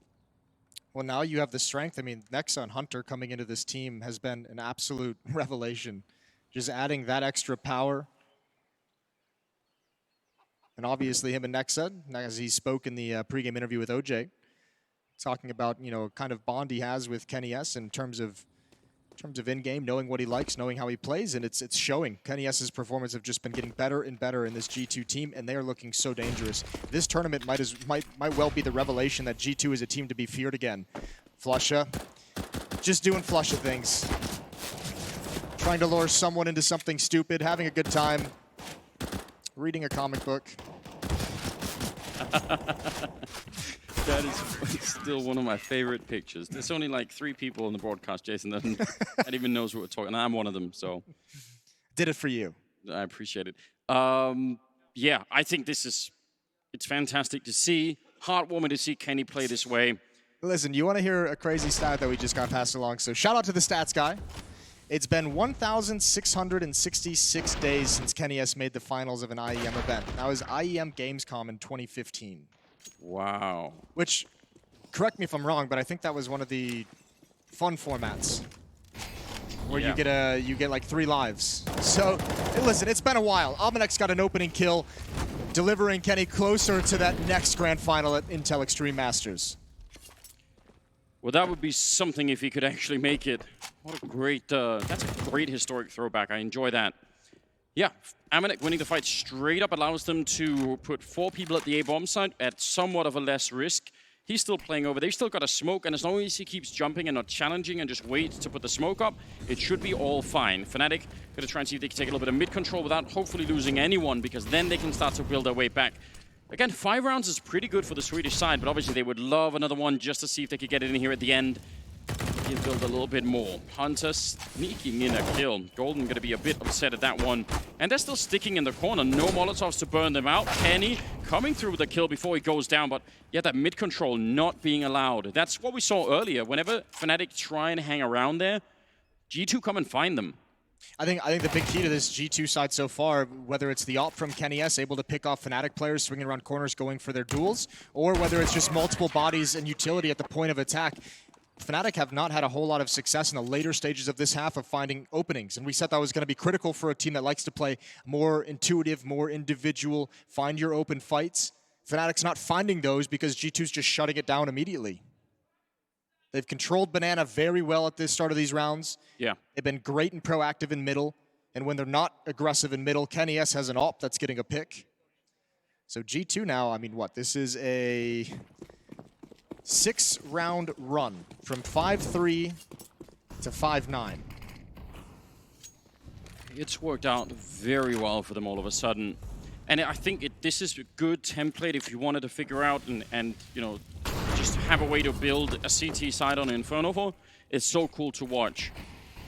Well, now you have the strength. I mean, Nexa and Hunter coming into this team has been an absolute revelation. Just adding that extra power. And obviously him and Nexa, as he spoke in the pregame interview with OJ, talking about, you know, kind of bond he has with Kenny S in terms of in-game, knowing what he likes, knowing how he plays, and it's showing. Kenny S's performance have just been getting better and better in this G2 team, and they are looking so dangerous. This tournament might well be the revelation that G2 is a team to be feared again. Flusha, just doing Flusha things. Trying to lure someone into something stupid, having a good time. Reading a comic book. That is still one of my favorite pictures. There's only like 3 people on the broadcast, Jason, that even knows what we're talking. And I'm one of them, so. Did it for you. I appreciate it. Yeah, I think it's fantastic to see. Heartwarming to see Kenny play this way. Listen, you want to hear a crazy stat that we just got passed along? So shout out to the stats guy. It's been 1,666 days since Kenny S made the finals of an IEM event. That was IEM Gamescom in 2015. Wow. Which, correct me if I'm wrong, but I think that was one of the fun formats where you get like 3 lives. So, hey, listen, it's been a while. MAhvMh7zeuwoKCDZ5hJiBX12YBJbhjfLTs got an opening kill, delivering Kenny closer to that next grand final at Intel Extreme Masters. Well, that would be something if he could actually make it. What a great, that's a great historic throwback. I enjoy that. Yeah, MAhvMh7zeuwoKCDZ5hJiBX winning the fight straight up allows them to put 4 people at the A-bomb site at somewhat of a less risk. He's still playing over. They've still got a smoke, and as long as he keeps jumping and not challenging and just waits to put the smoke up, it should be all fine. Fnatic going to try and see if they can take a little bit of mid-control without hopefully losing anyone, because then they can start to build their way back. Again, 5 rounds is pretty good for the Swedish side, but obviously they would love another one just to see if they could get it in here at the end. He'll build a little bit more. Hunter sneaking in a kill. Golden going to be a bit upset at that one. And they're still sticking in the corner. No Molotovs to burn them out. Kenny coming through with the kill before he goes down, but yeah, that mid-control not being allowed. That's what we saw earlier. Whenever Fnatic try and hang around there, G2 come and find them. I think the big key to this G2 side so far, whether it's the op from Kenny S, able to pick off Fnatic players swinging around corners going for their duels, or whether it's just multiple bodies and utility at the point of attack, Fnatic have not had a whole lot of success in the later stages of this half of finding openings. And we said that was going to be critical for a team that likes to play more intuitive, more individual, find your open fights. Fnatic's not finding those because G2's just shutting it down immediately. They've controlled Banana very well at the start of these rounds. Yeah. They've been great and proactive in middle. And when they're not aggressive in middle, Kenny S has an op that's getting a pick. So G2 now, I mean, what? This is a 6-round run from 5-3 to 5-9. It's worked out very well for them all of a sudden. And I think this is a good template if you wanted to figure out and you know, just have a way to build a CT side on Inferno for. It's so cool to watch.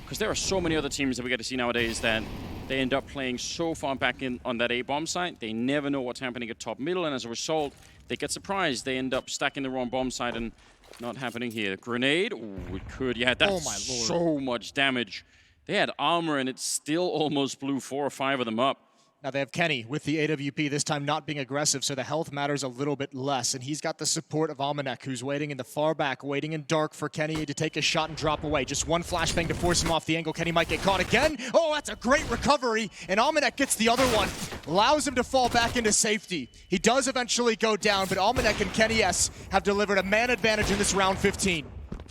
Because there are so many other teams that we get to see nowadays that they end up playing so far back in on that A-bomb site, they never know what's happening at top middle, and as a result, they get surprised. They end up stacking the wrong bomb site, and not happening here. Grenade, ooh, it could, yeah, that's oh my Lord. So much damage. They had armor, and it still almost blew 4 or 5 of them up. Now they have Kenny with the AWP, this time not being aggressive, so the health matters a little bit less. And he's got the support of MAhvMh, who's waiting in the far back, waiting in dark for Kenny to take a shot and drop away. Just one flashbang to force him off the angle. Kenny might get caught again. Oh, that's a great recovery. And MAhvMh gets the other one, allows him to fall back into safety. He does eventually go down, but MAhvMh and Kenny S have delivered a man advantage in this round 15.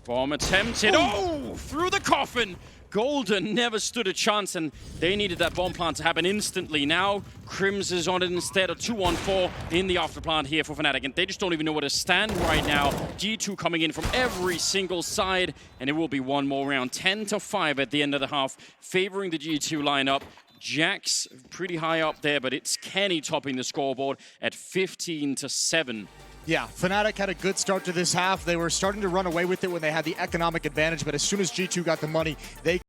Bomb attempted. Oh, through the coffin. Golden never stood a chance, and they needed that bomb plant to happen instantly. Now, Crims is on it instead, a 2-on-4 in the afterplant here for Fnatic, and they just don't even know where to stand right now. G2 coming in from every single side, and it will be one more round. 10-5 at the end of the half, favoring the G2 lineup. Jax pretty high up there, but it's Kenny topping the scoreboard at 15-7. Yeah, Fnatic had a good start to this half. They were starting to run away with it when they had the economic advantage, but as soon as G2 got the money, they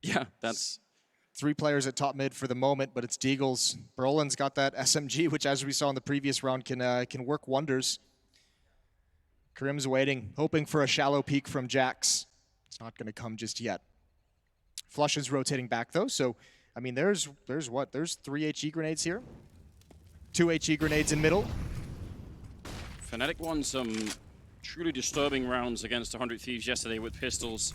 Yeah, that's... 3 players at top mid for the moment, but it's Deagles. Brolin's got that SMG, which as we saw in the previous round can work wonders. Karim's waiting, hoping for a shallow peek from Jax. It's not going to come just yet. Flush is rotating back though, so I mean there's what? There's 3 HE grenades here. 2 HE grenades in middle. Fnatic won some truly disturbing rounds against 100 Thieves yesterday with pistols.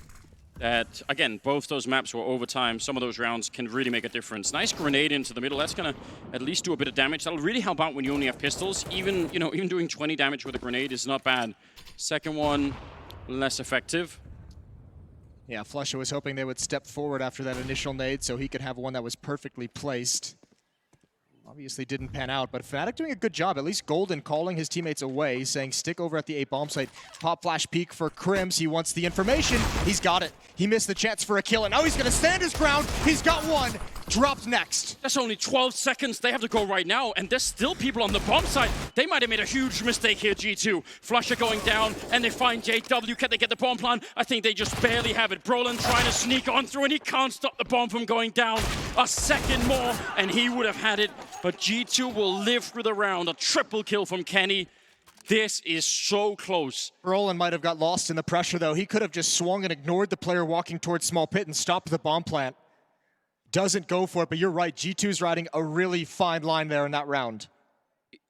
That, again, both those maps were overtime. Some of those rounds can really make a difference. Nice grenade into the middle. That's going to at least do a bit of damage. That'll really help out when you only have pistols. Even doing 20 damage with a grenade is not bad. Second one, less effective. Yeah, Flusha was hoping they would step forward after that initial nade so he could have one that was perfectly placed. Obviously didn't pan out, but Fnatic doing a good job. At least Golden calling his teammates away, saying stick over at the A bomb site. Pop flash peek for Crims. He wants the information. He's got it. He missed the chance for a kill, and now he's going to stand his ground. He's got one. Dropped next. That's only 12 seconds. They have to go right now, and there's still people on the bomb site. They might have made a huge mistake here, G2. Flusha going down, and they find JW. Can they get the bomb plan? I think they just barely have it. Brolin trying to sneak on through, and he can't stop the bomb from going down. A second more, and he would have had it. But G2 will live through the round. A triple kill from Kenny. This is so close. Brolin might have got lost in the pressure, though. He could have just swung and ignored the player walking towards small pit and stopped the bomb plant. Doesn't go for it, but you're right. G2's riding a really fine line there in that round.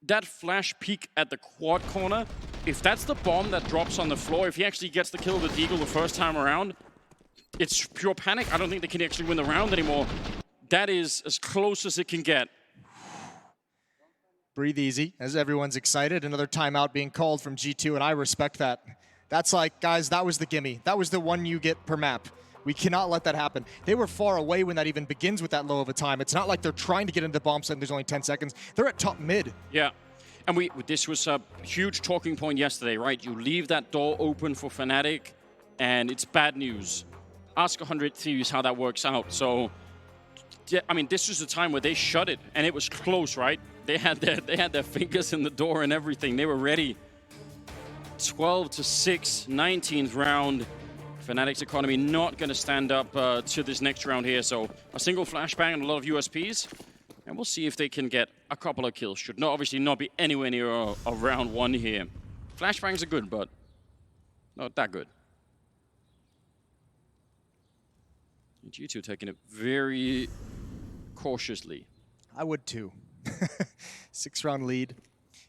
That flash peek at the quad corner, if that's the bomb that drops on the floor, if he actually gets the kill with Deagle the first time around, it's pure panic. I don't think they can actually win the round anymore. That is as close as it can get. Breathe easy as everyone's excited. Another timeout being called from G2, and I respect that. That's like, guys, that was the gimme. That was the one you get per map. We cannot let that happen. They were far away when that even begins with that low of a time. It's not like they're trying to get into the bomb site and there's only 10 seconds. They're at top mid. Yeah. And this was a huge talking point yesterday, right? You leave that door open for Fnatic, and it's bad news. Ask 100 Thieves how that works out. So, I mean, this was the time where they shut it, and it was close, right? They had their fingers in the door and everything. They were ready. 12-6, 19th round. Fnatic's economy not going to stand up to this next round here. So a single flashbang and a lot of USPs. And we'll see if they can get a couple of kills. Should obviously not be anywhere near a round one here. Flashbangs are good, but not that good. G2 taking it very cautiously. I would too. 6-round lead.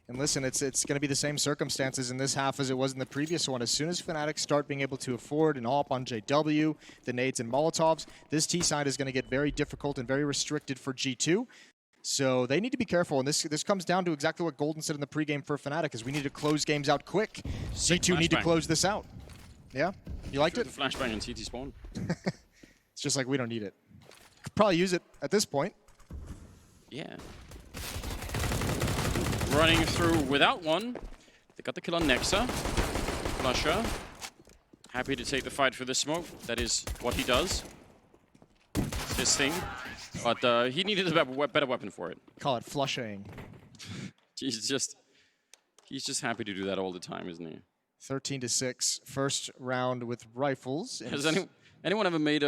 And listen, it's going to be the same circumstances in this half as it was in the previous one. As soon as Fnatic start being able to afford an AWP on JW, the nades and Molotovs, this T side is going to get very difficult and very restricted for G2. So they need to be careful, and this comes down to exactly what Golden said in the pregame for Fnatic, is we need to close games out quick. G2 need to close this out. Yeah? You liked it? Flashbang and CT spawn. It's just like we don't need it. Could probably use it at this point. Yeah. Running through without one. They got the kill on Nexa. Flusha. Happy to take the fight for the smoke. That is what he does. It's his thing. But he needed a better weapon for it. Call it flushing. He's just happy to do that all the time, isn't he? 13-6. First round with rifles. Has anyone ever made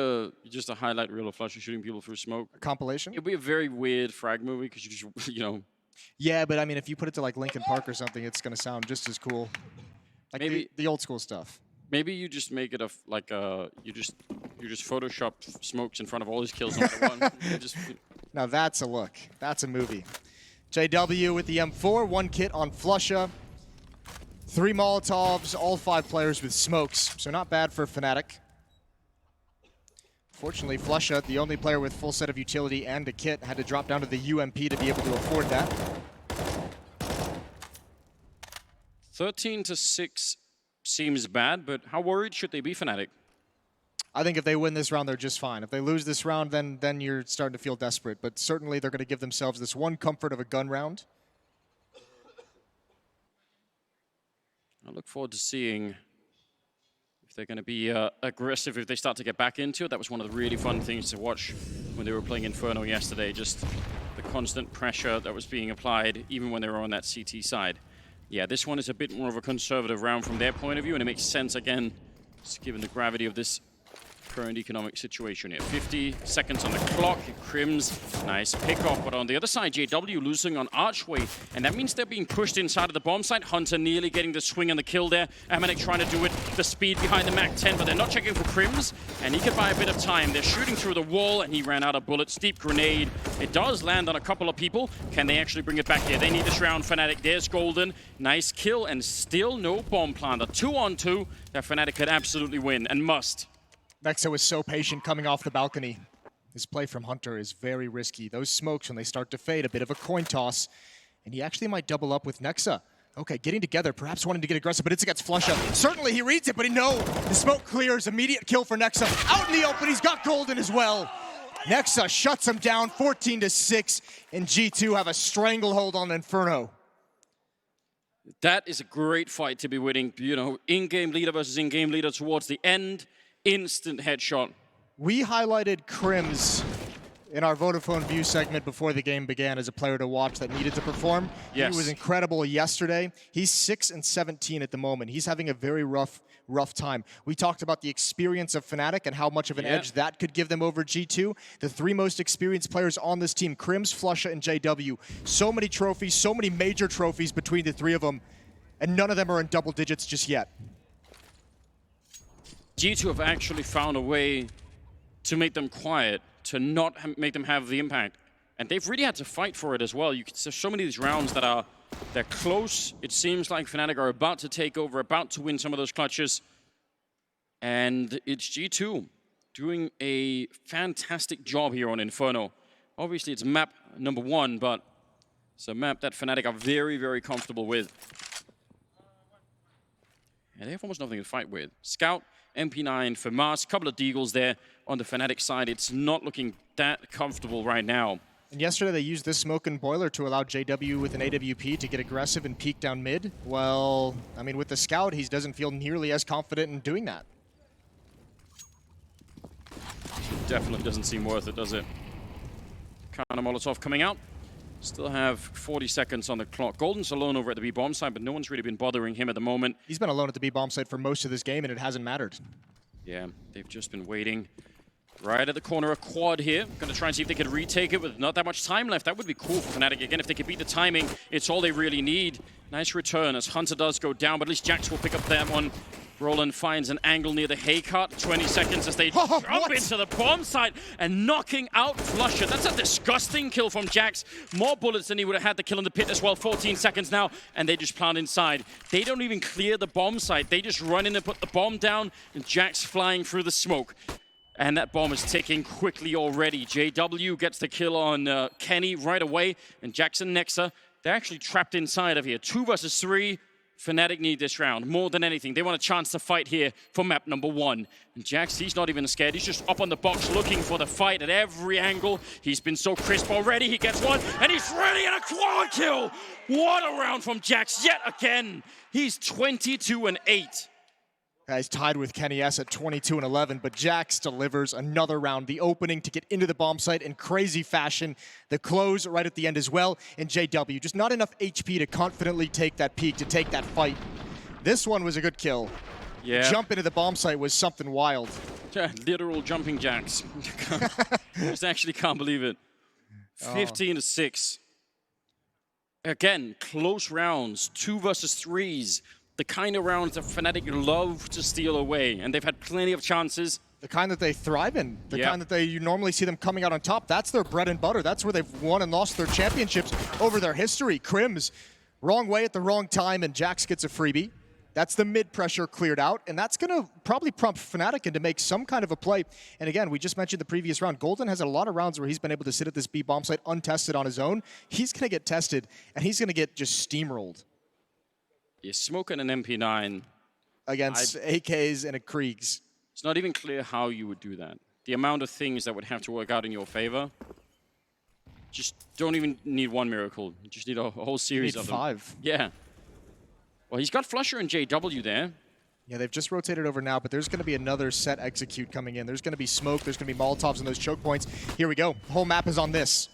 just a highlight reel of Flusha shooting people through smoke? A compilation? It'd be a very weird frag movie because you just, you know. Yeah, but I mean, if you put it to like Linkin Park or something, it's going to sound just as cool. Like maybe the old school stuff. Maybe you just make it you just Photoshop smokes in front of all his kills on one. Now that's a look. That's a movie. JW with the M4, 1 kit on Flusha. 3 Molotovs, all 5 players with smokes. So not bad for Fnatic. Fortunately, Flusha, the only player with full set of utility and a kit, had to drop down to the UMP to be able to afford that. 13-6 seems bad, but how worried should they be, Fnatic? I think if they win this round, they're just fine. If they lose this round, then you're starting to feel desperate. But certainly they're going to give themselves this one comfort of a gun round. I look forward to seeing if they're going to be aggressive if they start to get back into it. That was one of the really fun things to watch when they were playing Inferno yesterday. Just the constant pressure that was being applied, even when they were on that CT side. Yeah, this one is a bit more of a conservative round from their point of view, and it makes sense, again, just given the gravity of this current economic situation here. 50 seconds on the clock. Crims, nice pick-off. But on the other side, JW losing on Archway. And that means they're being pushed inside of the bomb site. Hunter nearly getting the swing and the kill there. MNX trying to do it. The speed behind the MAC-10, but they're not checking for Crims. And he could buy a bit of time. They're shooting through the wall, and he ran out of bullets. Steep grenade. It does land on a couple of people. Can they actually bring it back here? They need this round, Fnatic. There's Golden. Nice kill, and still no bomb plant. A 2-on-2 that Fnatic could absolutely win, and must. Nexa was so patient coming off the balcony. His play from Hunter is very risky. Those smokes, when they start to fade, a bit of a coin toss. And he actually might double up with Nexa. Okay, getting together, perhaps wanting to get aggressive, but it's against Flusha. Certainly he reads it, but the smoke clears. Immediate kill for Nexa. Out in the open, he's got Golden as well. Nexa shuts him down, 14-6, and G2 have a stranglehold on Inferno. That is a great fight to be winning. You know, in-game leader versus in-game leader towards the end. Instant headshot. We highlighted Crims in our Vodafone View segment before the game began as a player to watch that needed to perform. Yes. He was incredible yesterday. He's 6-17 at the moment. He's having a very rough time. We talked about the experience of Fnatic and how much of an edge that could give them over G2. The three most experienced players on this team, Crims, Flusha, and JW. So many trophies, so many major trophies between the three of them, and none of them are in double digits just yet. G2 have actually found a way to make them quiet, to not make them have the impact. And they've really had to fight for it as well. You can see so many of these rounds that they're close. It seems like Fnatic are about to take over, about to win some of those clutches. And it's G2 doing a fantastic job here on Inferno. Obviously, it's map number 1, but it's a map that Fnatic are very, very comfortable with. And they have almost nothing to fight with. Scout, MP9 for Mars, couple of deagles there on the Fnatic side. It's not looking that comfortable right now. And yesterday they used this smoke and boiler to allow JW with an AWP to get aggressive and peek down mid. Well, I mean, with the Scout, he doesn't feel nearly as confident in doing that. Definitely doesn't seem worth it, does it? Counter Molotov coming out. Still have 40 seconds on the clock. Golden's alone over at the B-bomb side, but no one's really been bothering him at the moment. He's been alone at the B-bomb side for most of this game, and it hasn't mattered. Yeah, they've just been waiting. Right at the corner, a quad here. Gonna try and see if they could retake it with not that much time left. That would be cool for Fnatic. Again, if they could beat the timing, it's all they really need. Nice return as Hunter does go down, but at least Jax will pick up that one. Roland finds an angle near the hay cart. 20 seconds as they jump into the bomb site and knocking out Flusha. That's a disgusting kill from Jax. More bullets than he would have had to kill in the pit as well. 14 seconds now, and they just plant inside. They don't even clear the bomb site. They just run in and put the bomb down, and Jax flying through the smoke. And that bomb is ticking quickly already. JW gets the kill on Kenny right away, and Jackson Nexa, they're actually trapped inside of here. 2 versus 3. Fnatic need this round more than anything. They want a chance to fight here for map number 1. And Jax, he's not even scared. He's just up on the box looking for the fight at every angle. He's been so crisp already. He gets one, and he's ready, and a quad kill. What a round from Jax yet again. He's 22-8. He's tied with Kenny S at 22-11, but Jax delivers another round. The opening to get into the bomb site in crazy fashion. The close right at the end as well. And JW, just not enough HP to confidently take that peek, to take that fight. This one was a good kill. Yeah. Jump into the bomb site was something wild. Yeah, literal jumping jacks. Just actually can't believe it. 15-6. Again, close rounds, 2 versus 3s. The kind of rounds that Fnatic love to steal away, and they've had plenty of chances. The kind that they thrive in, the kind that you normally see them coming out on top. That's their bread and butter. That's where they've won and lost their championships over their history. Crims, wrong way at the wrong time, and Jax gets a freebie. That's the mid pressure cleared out, and that's going to probably prompt Fnatic into make some kind of a play. And again, we just mentioned the previous round. Golden has a lot of rounds where he's been able to sit at this B bomb site untested on his own. He's going to get tested, and he's going to get just steamrolled. You're smoking an MP9 against AKs and a Kriegs. It's not even clear how you would do that. The amount of things that would have to work out in your favor. Just don't even need one miracle. You just need a whole series of them. 5. Yeah. Well, he's got Flusha and JW there. Yeah, they've just rotated over now, but there's going to be another set execute coming in. There's going to be smoke. There's going to be Molotovs and those choke points. Here we go. The whole map is on this.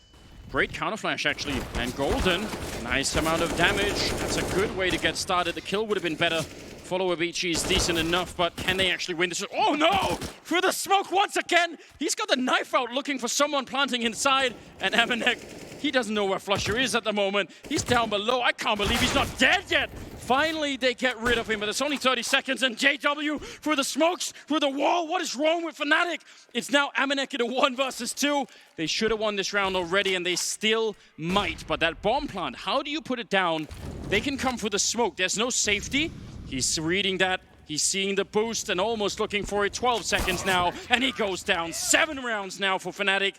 Great counterflash, actually. And Golden, nice amount of damage. That's a good way to get started. The kill would have been better Follower BG is decent enough, but can they actually win this? Oh no! Through the smoke once again! He's got the knife out looking for someone planting inside, and MAhvMh, he doesn't know where flusha is at the moment. He's down below. I can't believe he's not dead yet! Finally, they get rid of him, but it's only 30 seconds, and JW through the smokes, through the wall. What is wrong with Fnatic? It's now MAhvMh in a 1 versus 2. They should have won this round already, and they still might. But that bomb plant, how do you put it down? They can come through the smoke. There's no safety. He's reading that. He's seeing the boost and almost looking for it. 12 seconds now, and he goes down. 7 rounds now for Fnatic.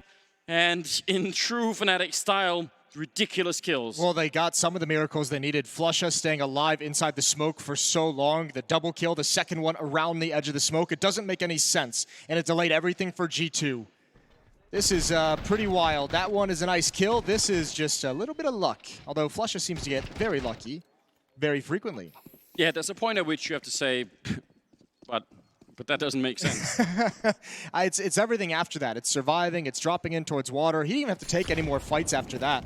And in true Fnatic style, ridiculous kills. Well, they got some of the miracles they needed. flusha staying alive inside the smoke for so long. The double kill, the second one around the edge of the smoke. It doesn't make any sense, and it delayed everything for G2. This is pretty wild. That one is a nice kill. This is just a little bit of luck, although flusha seems to get very lucky very frequently. Yeah, there's a point at which you have to say, but that doesn't make sense. It's everything after that. It's surviving, it's dropping in towards water. He didn't even have to take any more fights after that.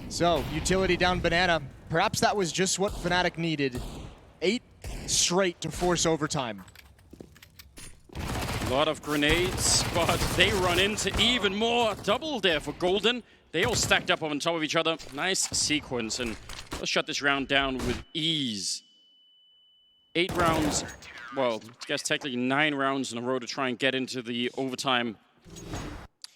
So, utility down banana. Perhaps that was just what Fnatic needed. 8 straight to force overtime. A lot of grenades, but they run into even more. Double there for Golden. They all stacked up on top of each other. Nice sequence, and let's shut this round down with ease. 8 rounds, well, I guess technically 9 rounds in a row to try and get into the overtime.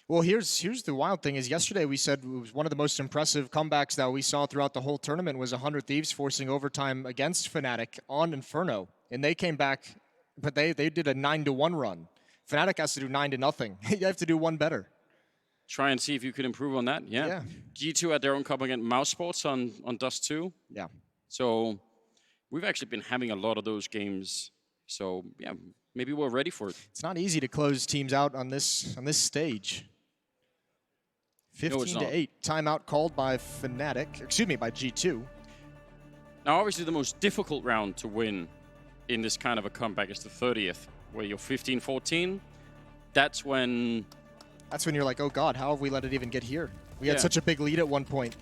Well, here's the wild thing is yesterday we said it was one of the most impressive comebacks that we saw throughout the whole tournament was 100 Thieves forcing overtime against Fnatic on Inferno. And they came back, but they did a 9-1 run. Fnatic has to do 9-0. You have to do one better. Try and see if you could improve on that. Yeah. G2 had their own cup against mousesports on Dust 2. Yeah. So we've actually been having a lot of those games. So yeah, maybe we're ready for it. It's not easy to close teams out on this stage. 15-8. Timeout called by Fnatic. Excuse me, by G2. Now, obviously, the most difficult round to win in this kind of a comeback is the 30th, where you're 15-14. That's when you're like, oh God, how have we let it even get here? We had such a big lead at one point.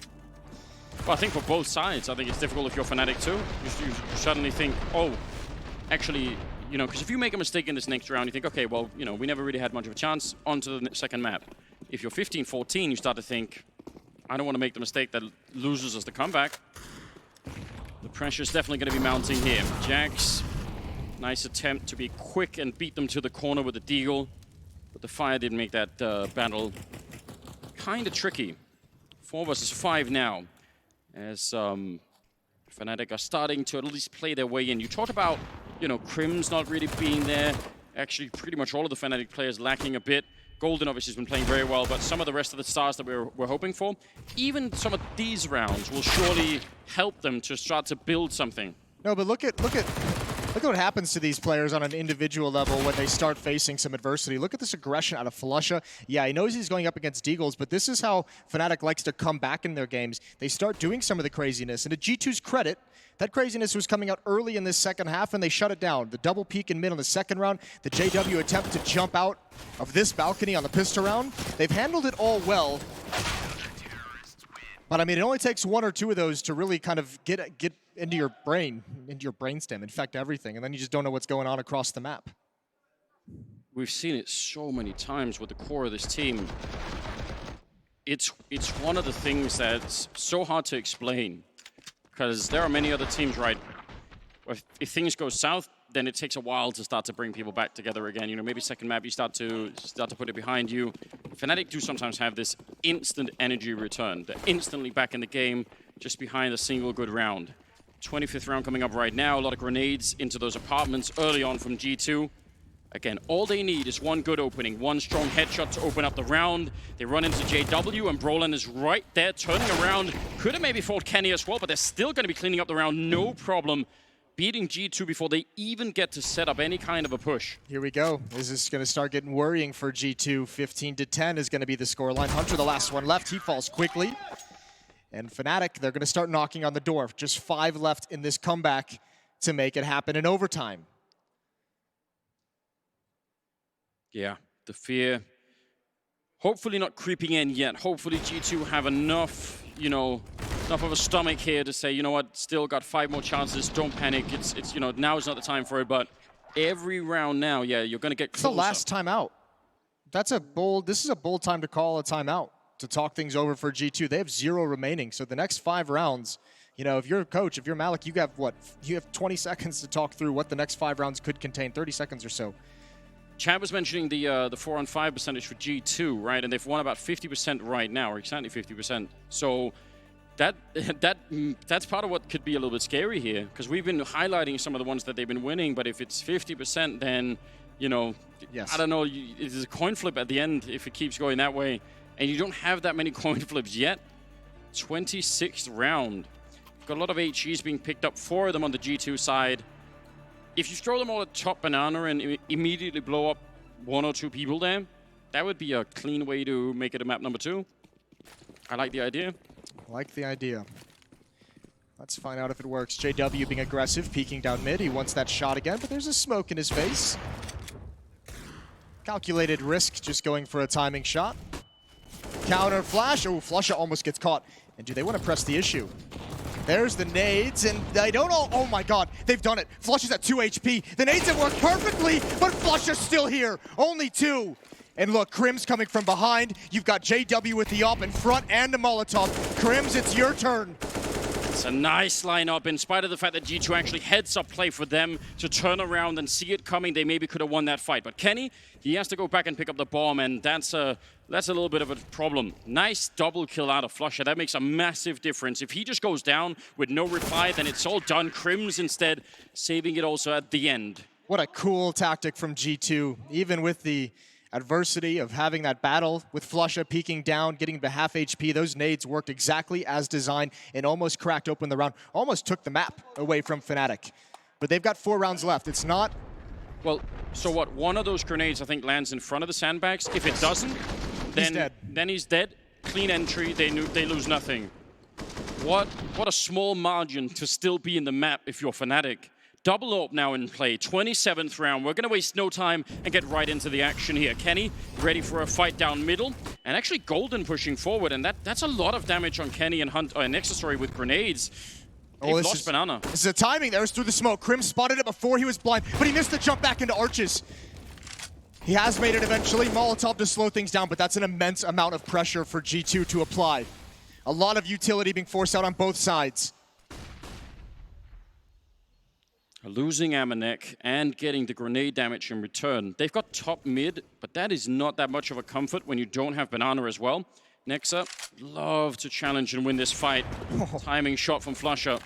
Well, I think for both sides, I think it's difficult if you're Fnatic too. You suddenly think, oh, actually, you know, because if you make a mistake in this next round, you think, okay, well, you know, we never really had much of a chance. On to the second map. If you're 15-14, you start to think, I don't want to make the mistake that loses us the comeback. The pressure's definitely going to be mounting here. Jax, nice attempt to be quick and beat them to the corner with the deagle. But the fire didn't make that battle kind of tricky. 4 versus 5 now, as Fnatic are starting to at least play their way in. You talked about, you know, Crim's not really being there. Actually, pretty much all of the Fnatic players lacking a bit. Golden obviously has been playing very well, but some of the rest of the stars that we're hoping for, even some of these rounds will surely help them to start to build something. No, but look at what happens to these players on an individual level when they start facing some adversity. Look at this aggression out of flusha. Yeah, he knows he's going up against Deagles, but this is how Fnatic likes to come back in their games. They start doing some of the craziness, and to G2's credit, that craziness was coming out early in this second half, and they shut it down. The double peek in mid on the second round, the JW attempt to jump out of this balcony on the pistol round. They've handled it all well. But I mean, it only takes 1 or 2 of those to really kind of get into your brain, into your brainstem, infect everything, and then you just don't know what's going on across the map. We've seen it so many times with the core of this team. It's one of the things that's so hard to explain, because there are many other teams, right? If things go south, then it takes a while to start to bring people back together again. You know, maybe second map you start to put it behind you. Fnatic do sometimes have this instant energy return. They're instantly back in the game, just behind a single good round. 25th round coming up right now. A lot of grenades into those apartments early on from G2. Again, all they need is one good opening, one strong headshot to open up the round. They run into JW, and Brolan is right there, turning around. Could have maybe fought Kenny as well, but they're still going to be cleaning up the round, no problem. Beating G2 before they even get to set up any kind of a push. Here we go. This is going to start getting worrying for G2. 15-10 is going to be the scoreline. Hunter, the last one left. He falls quickly. And Fnatic, they're going to start knocking on the door. Just 5 left in this comeback to make it happen in overtime. Yeah, the fear. Hopefully not creeping in yet. Hopefully G2 have enough, you know, enough of a stomach here to say, you know what, still got 5 more chances, don't panic. It's you know, now is not the time for it, but every round now, yeah, you're going to get closer. It's the last timeout. This is a bold time to call a timeout, to talk things over for G2. They have 0 remaining, so the next 5 rounds, you know, if you're a coach, if you're Malik, you have what? You have 20 seconds to talk through what the next 5 rounds could contain, 30 seconds or so. Chad was mentioning the 4-on-5 percentage for G2, right? And they've won about 50% right now, or exactly 50%. So that's part of what could be a little bit scary here, because we've been highlighting some of the ones that they've been winning, but if it's 50%, then, you know, yes. I don't know, it's a coin flip at the end if it keeps going that way. And you don't have that many coin flips yet. 26th round. Got a lot of HEs being picked up, 4 of them on the G2 side. If you throw them all at top banana and immediately blow up 1 or 2 people there, that would be a clean way to make it a map number 2. I like the idea. Like the idea. Let's find out if it works. JW being aggressive, peeking down mid. He wants that shot again, but there's a smoke in his face. Calculated risk, just going for a timing shot. Counter flash. Oh, flusha almost gets caught. And do they want to press the issue? There's the nades, and they don't all... Oh my god, they've done it. Flush is at 2 HP. The nades have worked perfectly, but Flush is still here. Only 2. And look, Krim's coming from behind. You've got JW with the op in front and the Molotov. Krims, it's your turn. It's a nice lineup, in spite of the fact that G2 actually heads up play for them to turn around and see it coming. They maybe could have won that fight. But Kenny, he has to go back and pick up the bomb, and that's a little bit of a problem. Nice double kill out of flusha. That makes a massive difference. If he just goes down with no reply, then it's all done. Krims instead saving it also at the end. What a cool tactic from G2, even with the adversity of having that battle with flusha peeking down, getting to half HP. Those nades worked exactly as designed and almost cracked open the round. Almost took the map away from Fnatic. But they've got 4 rounds left. It's not... Well, so what? One of those grenades, I think, lands in front of the sandbags. If it doesn't, then he's dead. Clean entry. They lose nothing. What a small margin to still be in the map if you're Fnatic. Double AWP now in play, 27th round. We're going to waste no time and get right into the action here. Kenny ready for a fight down middle, and actually Golden pushing forward, and that's a lot of damage on Kenny and Hunt, Nexus with grenades. They've lost banana. This is a timing there. It was through the smoke. Krim spotted it before he was blind, but he missed the jump back into arches. He has made it eventually. Molotov to slow things down, but that's an immense amount of pressure for G2 to apply. A lot of utility being forced out on both sides. Losing Amanek and getting the grenade damage in return. They've got top mid, but that is not that much of a comfort when you don't have banana as well. Nexa, love to challenge and win this fight. Timing shot from flusha.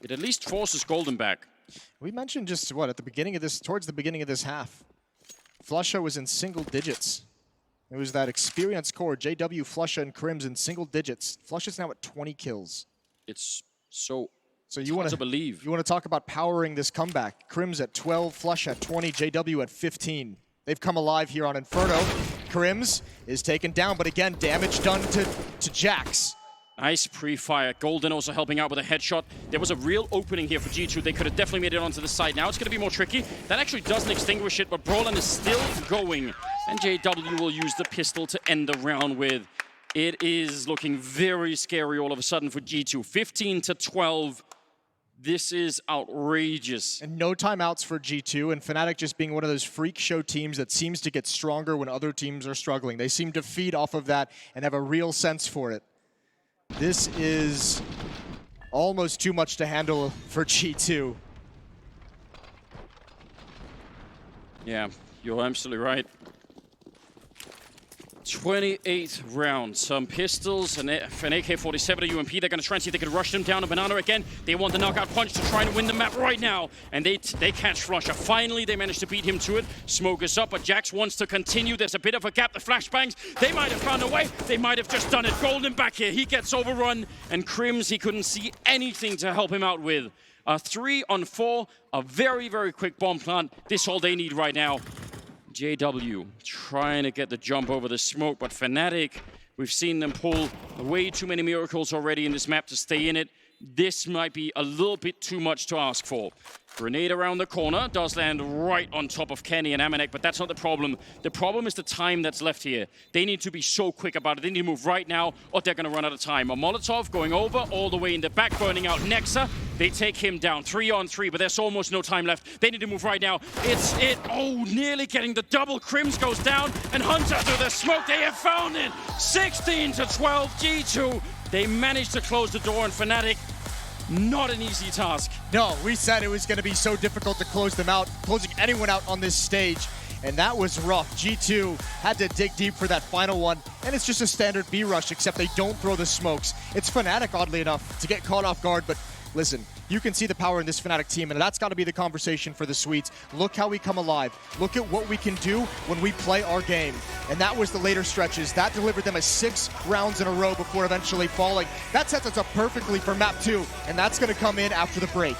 It at least forces Golden back. We mentioned just what, at the beginning of this, towards the beginning of this half, flusha was in single digits. It was that experience core, JW, flusha, and Krims in single digits. Flusha's now at 20 kills. It's so you want to believe. You want to talk about powering this comeback. Krims at 12, Flush at 20, JW at 15. They've come alive here on Inferno. Krims is taken down, but again, damage done to Jax. Nice pre-fire. Golden also helping out with a headshot. There was a real opening here for G2. They could have definitely made it onto the side. Now it's going to be more tricky. That actually doesn't extinguish it, but Brolin is still going. And JW will use the pistol to end the round with. It is looking very scary all of a sudden for G2. 15-12. This is outrageous. And no timeouts for G2, and Fnatic just being one of those freak show teams that seems to get stronger when other teams are struggling. They seem to feed off of that and have a real sense for it. This is almost too much to handle for G2. Yeah, you're absolutely right. 28th round. Some pistols and an AK-47 to UMP. They're going to try and see if they can rush them down. A banana again. They want the knockout punch to try and win the map right now. And they catch flusha. Finally, they managed to beat him to it. Smoke is up, but Jax wants to continue. There's a bit of a gap. The flashbangs, they might have found a way. They might have just done it. Golden back here. He gets overrun. And Krims, he couldn't see anything to help him out with. A 3-on-4. A very, very quick bomb plant. This all they need right now. JW trying to get the jump over the smoke, but Fnatic, we've seen them pull way too many miracles already in this map to stay in it. this might be a little bit too much to ask for. Grenade around the corner does land right on top of Kenny and Amanek, but that's not the problem. The problem is the time that's left here. They need to be so quick about it. They need to move right now, or they're going to run out of time. A Molotov going over all the way in the back, burning out Nexa. They take him down 3-on-3, but there's almost no time left. They need to move right now. Oh, nearly getting the double. Crims goes down, and Hunter through the smoke. They have found it. 16-12 G2. They managed to close the door, and Fnatic, not an easy task. No, we said it was going to be so difficult to close them out, closing anyone out on this stage, and that was rough. G2 had to dig deep for that final one, and it's just a standard B rush, except they don't throw the smokes. It's Fnatic, oddly enough, to get caught off guard, but listen, you can see the power in this Fnatic team, and that's got to be the conversation for the Swedes. Look how we come alive. Look at what we can do when we play our game. And that was the later stretches. That delivered them 6 rounds in a row before eventually falling. That sets us up perfectly for map 2, and that's going to come in after the break.